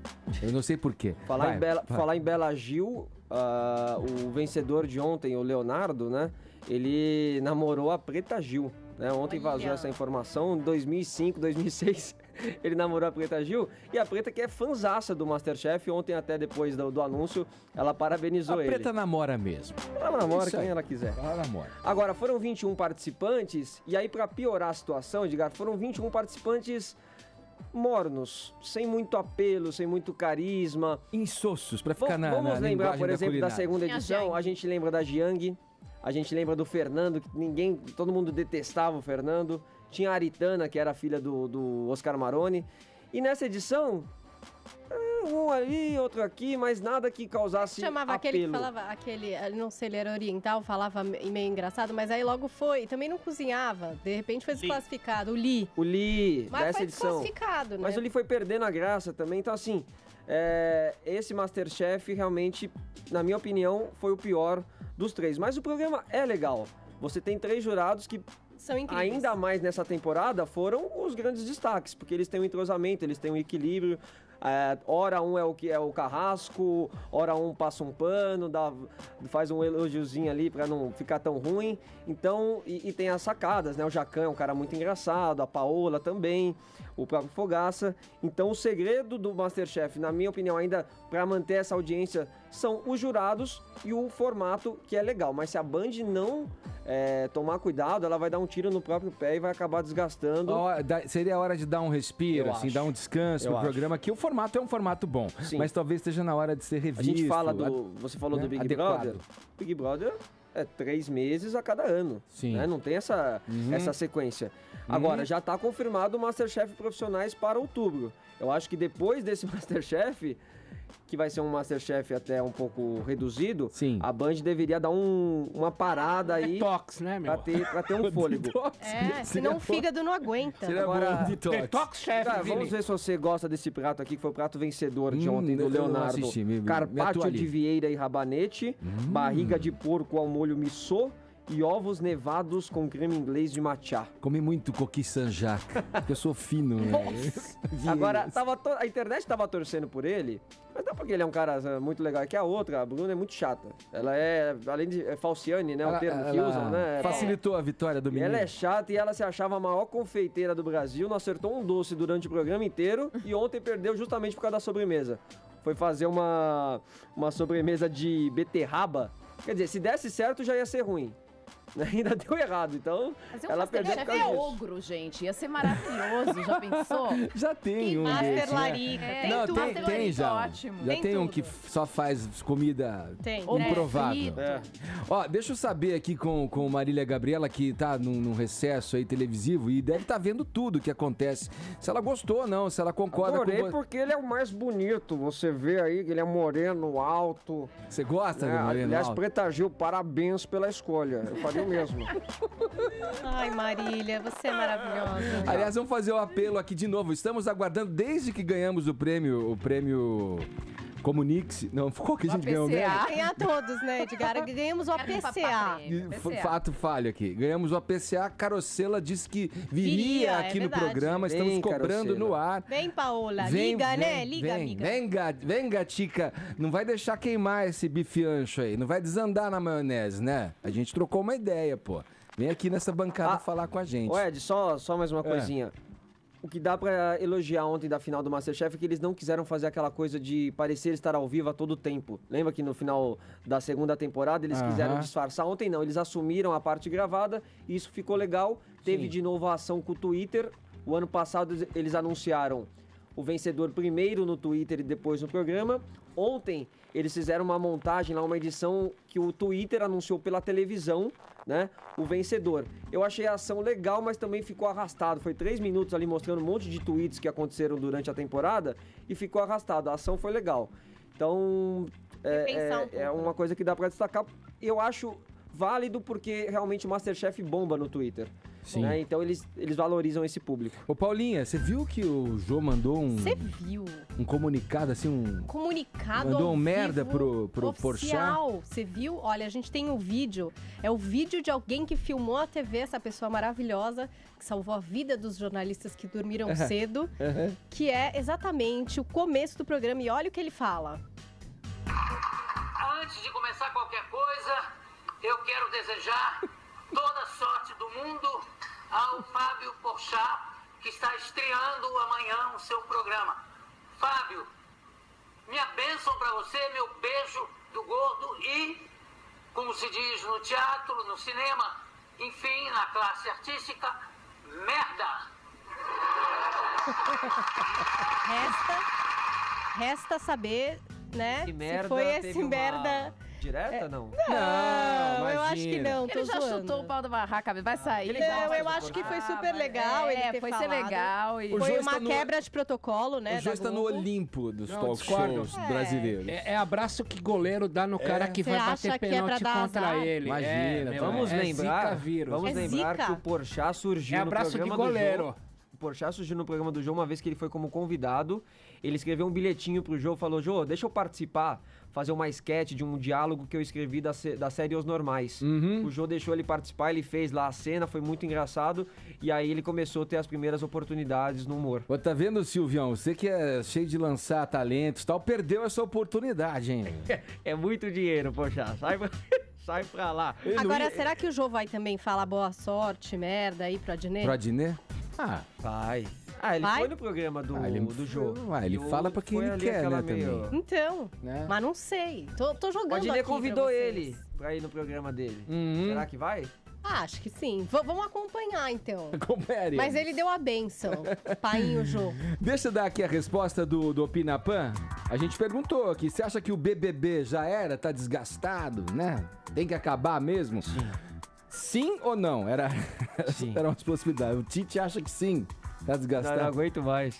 Eu não sei porquê. Falar em Bela Gil, o vencedor de ontem, o Leonardo, né? Ele namorou a Preta Gil, né? Ontem vazou essa informação, em 2005, 2006, ele namorou a Preta Gil. E a Preta, que é fanzaça do MasterChef, ontem até depois do anúncio, ela parabenizou ele. A Preta namora mesmo. Ela namora Isso quem aí. ela quiser. Ela namora. Agora, foram 21 participantes, e aí pra piorar a situação, Edgar, foram 21 participantes mornos, sem muito apelo, sem muito carisma. Insossos, pra ficar Vamos lembrar, por exemplo, da segunda Tinha edição, Jiang. a gente lembra da Jiang, a gente lembra do Fernando, que todo mundo detestava o Fernando. Tinha a Aritana, que era a filha do Oscar Maroni. E nessa edição, um ali, outro aqui, mas nada que causasse Chamava apelo. aquele que falava, não sei, ele era oriental, falava meio engraçado, mas aí logo foi, também não cozinhava, de repente foi desclassificado, o Lee. O Lee, Mas dessa foi edição. desclassificado, né? Mas o Lee foi perdendo a graça também, então assim, esse MasterChef realmente, na minha opinião, foi o pior dos 3. Mas o programa é legal. Você tem 3 jurados que são incríveis. Ainda mais nessa temporada foram os grandes destaques, porque eles têm um entrosamento, eles têm um equilíbrio. Hora um é o carrasco, hora um passa um pano, faz um elogiozinho ali pra não ficar tão ruim. Então, e tem as sacadas, né? O Jacan é um cara muito engraçado, a Paola também, o próprio Fogaça. Então, o segredo do MasterChef, na minha opinião, ainda pra manter essa audiência, são os jurados e o formato, que é legal. Mas se a Band não tomar cuidado, ela vai dar um tiro no próprio pé e vai acabar desgastando. Seria a hora de dar um respiro, Eu assim, acho. dar um descanso pro Eu acho. programa, que o formato é um formato bom, Sim. mas talvez esteja na hora de ser A revisto. gente fala você falou né, do Big adequado. Brother. Big Brother é 3 meses a cada ano. Sim. Né? Não tem essa sequência. Agora, já está confirmado o MasterChef Profissionais para outubro. Eu acho que depois desse MasterChef, que vai ser um MasterChef até um pouco reduzido, a Band deveria dar uma parada aí Detox, né, meu? pra ter um fôlego. Senão o fígado não aguenta. Agora, Detox, chefe, Cara, Vini. vamos ver se você gosta desse prato aqui, que foi o prato vencedor de ontem do eu não Leonardo. assisti, me Carpaccio atualize. de vieira e rabanete, barriga de porco ao molho missô e ovos nevados com creme inglês de matcha. Comi muito coqui Saint-Jacques, porque eu sou fino, né? Agora, a internet tava torcendo por ele, mas não porque ele é um cara muito legal. É que a outra, a Bruna, é muito chata. Ela além de falciane, né? O termo que usam, né? Facilitou a vitória do E menino. ela é chata e ela se achava a maior confeiteira do Brasil, não acertou um doce durante o programa inteiro e ontem perdeu justamente por causa da sobremesa. Foi fazer uma sobremesa de beterraba. Quer dizer, se desse certo já ia ser ruim. Ainda deu errado, então Mas ela perdeu por MasterChef causa é disso. ogro, gente. Ia ser maravilhoso, já pensou? Já tem um Master desse, né? Larica, tem Não, tudo. tem Master Larica, já. ótimo. Já Tem tem um tudo. que só faz comida Tem. improvável. É. Ó, deixa eu saber aqui com Marília Gabriela, que tá num recesso aí televisivo e deve estar vendo tudo que acontece. Se ela gostou ou não, se ela concorda Adorei com porque ele é o mais bonito. Você vê aí que ele é moreno, alto. Você gosta de moreno Aliás, alto? Preta Gil, parabéns pela escolha. Eu faria o mesmo. Ai, Marília, você é maravilhosa. Aliás, vamos fazer o apelo aqui de novo. Estamos aguardando desde que ganhamos o prêmio Comunique-se. Não, qual que a gente ganhou mesmo? Ganhar todos, né, Edgar? Ganhamos o APCA. Fato falho aqui. Ganhamos o APCA. Carosella disse que viria aqui no programa. Estamos cobrando no ar. Vem, Paola. Liga, né? Liga, amiga. Vem, gatica. Não vai deixar queimar esse bife ancho aí. Não vai desandar na maionese, né? A gente trocou uma ideia, pô. Vem aqui nessa bancada falar com a gente. Ô, Ed, só mais uma coisinha. O que dá pra elogiar ontem da final do MasterChef é que eles não quiseram fazer aquela coisa de parecer estar ao vivo a todo tempo. Lembra que no final da segunda temporada eles quiseram disfarçar? Ontem não, eles assumiram a parte gravada e isso ficou legal. Teve de novo a ação com o Twitter. O ano passado eles anunciaram o vencedor primeiro no Twitter e depois no programa. Ontem eles fizeram uma montagem lá, uma edição que o Twitter anunciou pela televisão, né, o vencedor. Eu achei a ação legal, mas também ficou arrastado. Foi 3 minutos ali mostrando um monte de tweets que aconteceram durante a temporada e ficou arrastado. A ação foi legal. Então, é uma coisa que dá pra destacar. Eu acho válido porque realmente o MasterChef bomba no Twitter. Sim. Né? Então eles valorizam esse público. Ô Paulinha, você viu que o Jô mandou um comunicado assim, comunicado mandou ao merda vivo, pro Porchat? Você viu? Olha, a gente tem um vídeo. É o vídeo de alguém que filmou a TV, essa pessoa maravilhosa, que salvou a vida dos jornalistas que dormiram cedo, que é exatamente o começo do programa. E olha o que ele fala. Antes de começar qualquer coisa, eu quero desejar toda a sorte do mundo ao Fábio Porchat, que está estreando amanhã o seu programa. Fábio, minha bênção para você, meu beijo do gordo e, como se diz no teatro, no cinema, enfim, na classe artística, merda! Resta saber, né, Que merda, se foi esse teve uma merda... direta, não? Não, eu acho que não, Ele já chutou o pau da barraca, vai sair. Não, eu acho que foi super legal ele ter foi falado. ser legal. E... Foi uma quebra de protocolo, né? O Jô está no Olimpo dos talk discordo. shows brasileiros. É abraço que goleiro dá no cara que vai bater pênalti contra ele. Imagina, vamos lembrar Zica. que o Porchat surgiu no abraço programa de goleiro. do Jô. O Porchat surgiu no programa do Jô uma vez que ele foi como convidado. Ele escreveu um bilhetinho pro Jô, falou: Jô, deixa eu participar, fazer uma sketch de um diálogo que eu escrevi da série Os Normais. O Jô deixou ele participar, ele fez lá a cena, foi muito engraçado, e aí ele começou a ter as primeiras oportunidades no humor. Ô, tá vendo, Silvião? Você que é cheio de lançar talentos e tal, perdeu essa oportunidade, hein? É muito dinheiro, Porchat, sai pra lá. Agora, será que o Jô vai também falar boa sorte, merda aí pro Adnet? Pro Adnet? Vai. Ele foi no programa do Jô. Ele fala pra quem ele quer, né, também. Então, mas não sei. Tô jogando O aqui Adnet convidou pra ele pra ir no programa dele. Será que vai? Acho que sim. Vamos acompanhar, então. Acompanharia. Mas ele deu a benção, painho Jô. Deixa eu dar aqui a resposta do Opinapan. A gente perguntou aqui, você acha que o BBB já era? Tá desgastado, né? Tem que acabar mesmo? Sim ou não? Era uma possibilidade. O Tite acha que sim. Tá desgastado? Não aguento mais.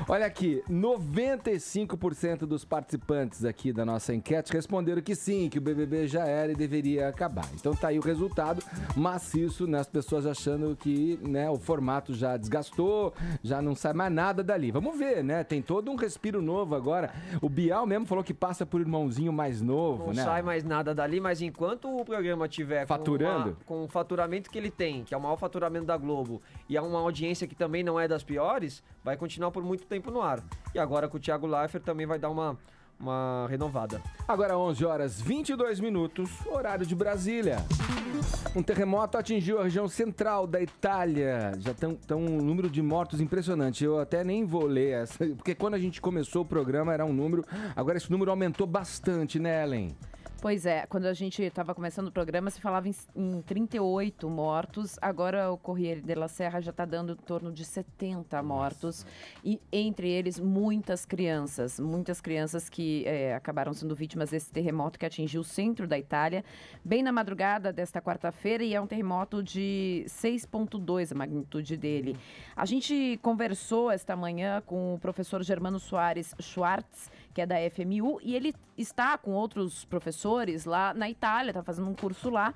Olha aqui, 95% dos participantes aqui da nossa enquete responderam que sim, que o BBB já era e deveria acabar. Então tá aí o resultado maciço, né? As pessoas achando que, né, o formato já desgastou, já não sai mais nada dali. Vamos ver, né? Tem todo um respiro novo agora. O Bial mesmo falou que passa por irmãozinho mais novo, né? Não sai mais nada dali, mas enquanto o programa tiver faturando, com o faturamento que ele tem, que é o maior faturamento da Globo, e é uma audiência que também não é das piores, vai continuar por muito tempo no ar. E agora com o Thiago Leifert também vai dar uma renovada. Agora 11h22, horário de Brasília. Um terremoto atingiu a região central da Itália. Já estão um número de mortos impressionante. Eu até nem vou ler essa, porque quando a gente começou o programa era um número, agora esse número aumentou bastante, né, Ellen? Pois é, quando a gente estava começando o programa, se falava em 38 mortos. Agora o Corriere della Serra já está dando em torno de 70 mortos. E entre eles, muitas crianças que acabaram sendo vítimas desse terremoto que atingiu o centro da Itália, bem na madrugada desta quarta-feira, e é um terremoto de 6,2 a magnitude dele. A gente conversou esta manhã com o professor Germano Soares Schwartz, que é da FMU, e ele está com outros professores lá na Itália, está fazendo um curso lá.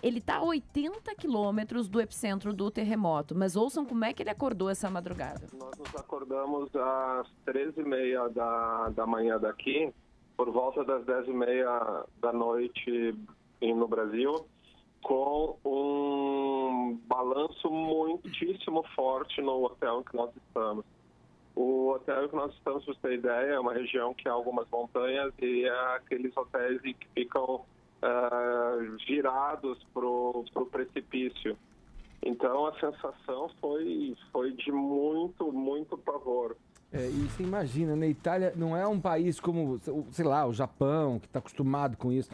Ele está a 80 quilômetros do epicentro do terremoto, mas ouçam como é que ele acordou essa madrugada. Nós nos acordamos às 13h30 da manhã daqui, por volta das 10h30 da noite no Brasil, com um balanço muitíssimo forte no hotel em que nós estamos. O hotel em que nós estamos, para você ter ideia, é uma região que há algumas montanhas e é aqueles hotéis que ficam virados para o precipício. Então a sensação foi de muito pavor. E você imagina, né? Itália não é um país como, sei lá, o Japão, que está acostumado com isso.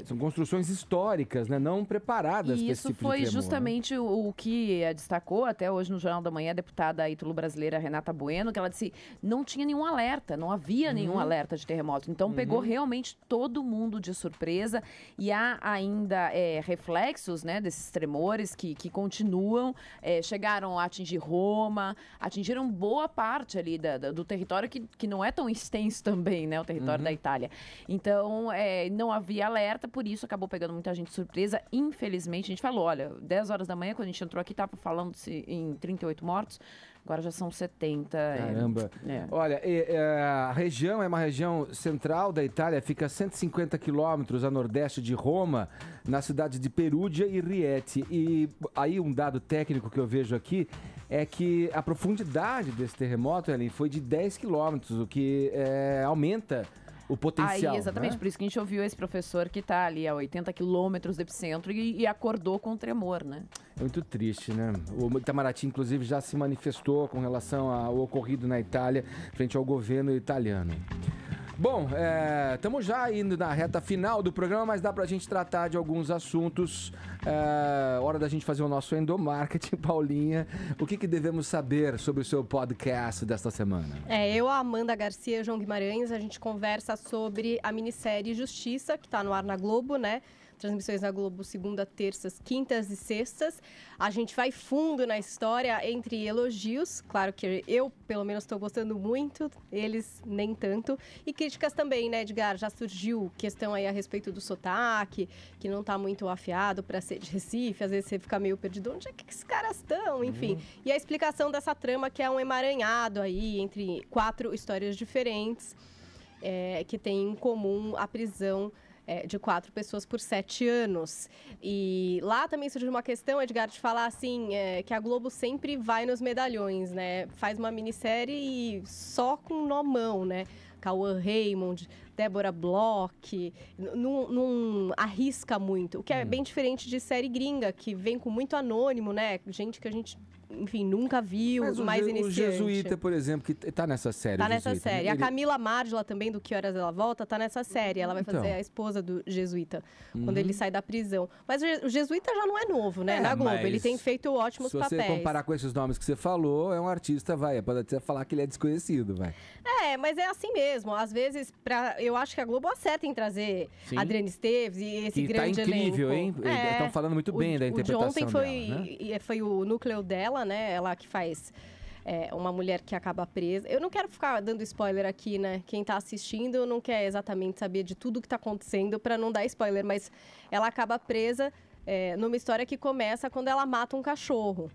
São construções históricas, né? Não preparadas para esse tipo de tremor. E isso foi justamente o que destacou até hoje no Jornal da Manhã a deputada ítalo-brasileira Renata Bueno, que ela disse não tinha nenhum alerta, não havia nenhum alerta de terremoto. Então pegou realmente todo mundo de surpresa e há ainda reflexos, né, desses tremores que continuam, chegaram a atingir Roma, atingiram boa parte ali do território que não é tão extenso também, né, o território da Itália. Então não havia alerta, por isso acabou pegando muita gente de surpresa. Infelizmente, a gente falou, olha, 10 horas da manhã, quando a gente entrou aqui, estava falando-se em 38 mortos, agora já são 70. Caramba. Olha, a região é uma região central da Itália, fica a 150 quilômetros a nordeste de Roma, na cidade de Perugia e Rieti. E aí um dado técnico que eu vejo aqui é que a profundidade desse terremoto, Ellen, foi de 10 quilômetros, o que aumenta o potencial. Aí, exatamente, né? Por isso que a gente ouviu esse professor que está ali a 80 quilômetros do epicentro e acordou com o tremor, né? É muito triste, né? O Itamaraty, inclusive, já se manifestou com relação ao ocorrido na Itália, frente ao governo italiano. Bom, estamos já indo na reta final do programa, mas dá pra gente tratar de alguns assuntos. Hora da gente fazer o nosso endomarketing. Paulinha, o que devemos saber sobre o seu podcast desta semana? Eu, a Amanda Garcia e João Guimarães, a gente conversa sobre a minissérie Justiça, que está no ar na Globo, né? Transmissões na Globo segunda, terças, quintas e sextas. A gente vai fundo na história entre elogios, claro que eu, pelo menos, estou gostando muito, eles nem tanto. E críticas também, né, Edgar? Já surgiu questão aí a respeito do sotaque, que não está muito afiado para ser de Recife, às vezes você fica meio perdido, onde é que esses caras estão? Enfim, e a explicação dessa trama que é um emaranhado aí entre 4 histórias diferentes, que tem em comum a prisão de 4 pessoas por 7 anos. E lá também surgiu uma questão, Edgar, de falar assim, que a Globo sempre vai nos medalhões, né? Faz uma minissérie só com nomão, né? Cauã Raymond, Débora Bloch, não arrisca muito. O que é bem diferente de série gringa, que vem com muito anônimo, né? Gente que a gente, enfim, nunca viu, Mas mais iniciante. O Jesuíta, por exemplo, que tá nessa série. Tá nessa Jesuíta, série. né? A Camila Mardila também, do Que Horas Ela Volta, tá nessa série. Ela vai fazer Então. a esposa do Jesuíta, quando ele sai da prisão. Mas o Jesuíta já não é novo, né? Na Globo. mas Ele tem feito ótimos Se papéis. você comparar com esses nomes que você falou, é um artista, pode até falar que ele é desconhecido, vai. Mas é assim mesmo. Às vezes, eu acho que a Globo acerta em trazer Sim. Adriana Esteves e esse Que grande tá incrível, elenco. hein? Estão falando muito bem da interpretação O de ontem foi, dela, né? foi o núcleo dela, né? Ela que faz uma mulher que acaba presa. Eu não quero ficar dando spoiler aqui, né? Quem tá assistindo não quer exatamente saber de tudo que tá acontecendo para não dar spoiler, mas ela acaba presa numa história que começa quando ela mata um cachorro.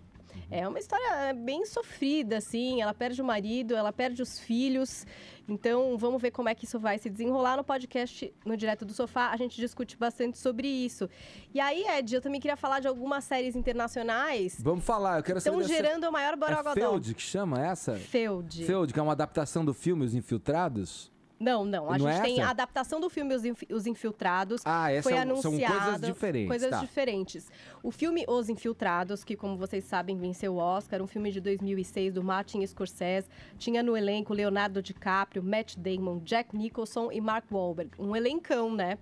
É uma história bem sofrida, assim. Ela perde o marido, ela perde os filhos. Então, vamos ver como é que isso vai se desenrolar. No podcast, no Direto do Sofá, a gente discute bastante sobre isso. E aí, Ed, eu também queria falar de algumas séries internacionais. Vamos falar, eu quero saber. Estão gerando o maior borogodó. Feud que chama essa? Feud. Feud, que é uma adaptação do filme Os Infiltrados? Não. A Não gente é tem essa? a adaptação do filme Os Infiltrados. Essa foi são anunciado. coisas diferentes. Coisas tá. diferentes. O filme Os Infiltrados, que, como vocês sabem, venceu o Oscar, um filme de 2006 do Martin Scorsese, tinha no elenco Leonardo DiCaprio, Matt Damon, Jack Nicholson e Mark Wahlberg. Um elencão, né?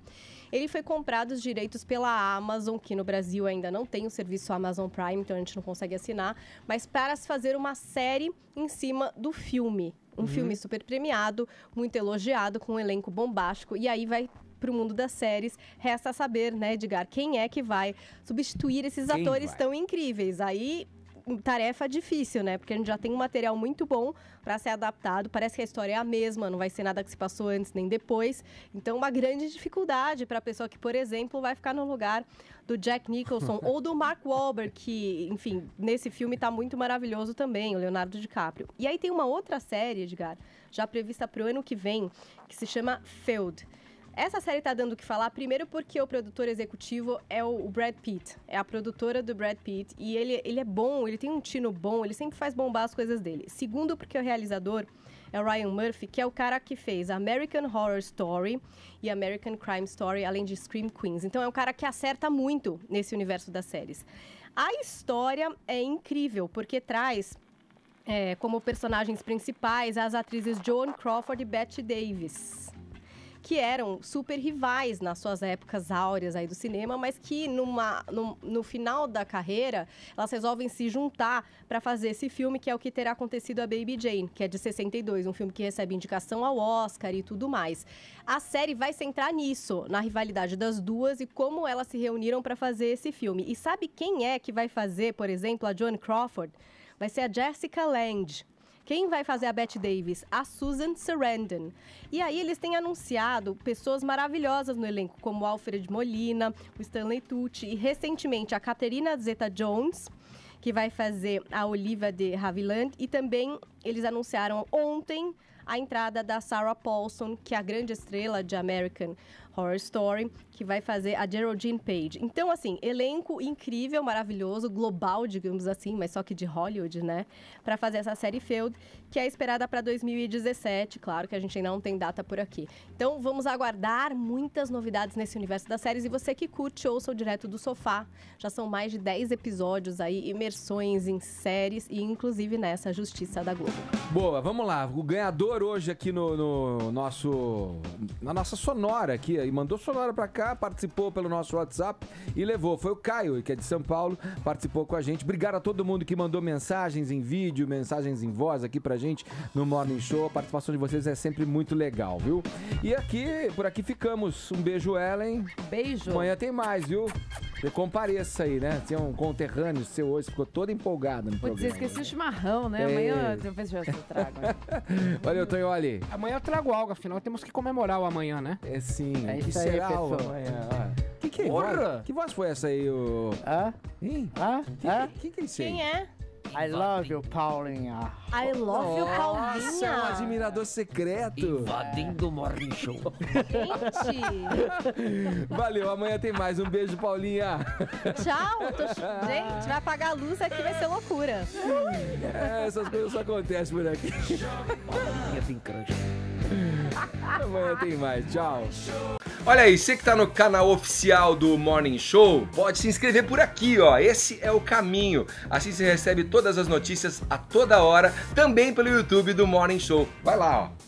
Ele foi comprado os direitos pela Amazon, que no Brasil ainda não tem o serviço Amazon Prime, então a gente não consegue assinar, mas para se fazer uma série em cima do filme. Um filme super premiado, muito elogiado, com um elenco bombástico. E aí vai pro mundo das séries. Resta saber, né, Edgar, quem é que vai substituir esses atores tão incríveis. Aí tarefa difícil, né? Porque a gente já tem um material muito bom para ser adaptado. Parece que a história é a mesma, não vai ser nada que se passou antes nem depois. Então, uma grande dificuldade para a pessoa que, por exemplo, vai ficar no lugar do Jack Nicholson ou do Mark Wahlberg, que, enfim, nesse filme tá muito maravilhoso também, o Leonardo DiCaprio. E aí tem uma outra série, Edgar, já prevista para o ano que vem, que se chama Feud. Essa série tá dando o que falar, primeiro porque o produtor executivo é o Brad Pitt, é a produtora do Brad Pitt, e ele é bom, ele tem um tino bom, ele sempre faz bombar as coisas dele. Segundo, porque o realizador é o Ryan Murphy, que é o cara que fez American Horror Story e American Crime Story, além de Scream Queens. Então é um cara que acerta muito nesse universo das séries. A história é incrível, porque traz como personagens principais as atrizes Joan Crawford e Bette Davis, que eram super rivais nas suas épocas áureas aí do cinema, mas que no final da carreira, elas resolvem se juntar para fazer esse filme, que é o que terá acontecido a Baby Jane, que é de 62, um filme que recebe indicação ao Oscar e tudo mais. A série vai centrar nisso, na rivalidade das duas e como elas se reuniram para fazer esse filme. E sabe quem é que vai fazer, por exemplo, a Joan Crawford? Vai ser a Jessica Lange. Quem vai fazer a Bette Davis? A Susan Sarandon. E aí eles têm anunciado pessoas maravilhosas no elenco, como o Alfred Molina, o Stanley Tucci e recentemente a Catherine Zeta-Jones, que vai fazer a Olivia de Havilland. E também eles anunciaram ontem a entrada da Sarah Paulson, que é a grande estrela de American Horror Story, que vai fazer a Geraldine Page. Então, assim, elenco incrível, maravilhoso, global, digamos assim, mas só que de Hollywood, né? Para fazer essa série Feud, que é esperada para 2017. Claro que a gente ainda não tem data por aqui. Então, vamos aguardar muitas novidades nesse universo das séries. E você que curte, ouça o Direto do Sofá. Já são mais de 10 episódios aí, imersões em séries e inclusive nessa Justiça da Globo. Boa, vamos lá. O ganhador hoje aqui na nossa sonora aqui, e mandou sonora pra cá, participou pelo nosso WhatsApp e levou. Foi o Caio, que é de São Paulo, participou com a gente. Obrigado a todo mundo que mandou mensagens em vídeo, mensagens em voz aqui pra gente no Morning Show. A participação de vocês é sempre muito legal, viu? E por aqui ficamos. Um beijo, Ellen. Beijo. Amanhã tem mais, viu? Você compareça aí, né? Tem um conterrâneo seu hoje, ficou todo empolgado no programa. Putz, esqueci o chimarrão, né? Amanhã eu vejo se eu trago. Valeu, Tonholi. Amanhã eu trago algo, afinal temos que comemorar o amanhã, né? É sim. É Que isso aí, será o pessoal. amanhã? Que é? Porra! Que voz foi essa aí, o... Que é isso aí? Quem é? I love you, Paulinha. I love you, Paulinha. Nossa, é um admirador secreto. Invadindo o Morning Show. Gente. Valeu, amanhã tem mais. Um beijo, Paulinha. Tchau. Gente, vai apagar a luz aqui, vai ser loucura. Essas coisas só acontecem por aqui. Amanhã tem mais. Tchau. Olha aí, você que tá no canal oficial do Morning Show, pode se inscrever por aqui, ó. Esse é o caminho. Assim você recebe todas as notícias a toda hora, também pelo YouTube do Morning Show. Vai lá, ó.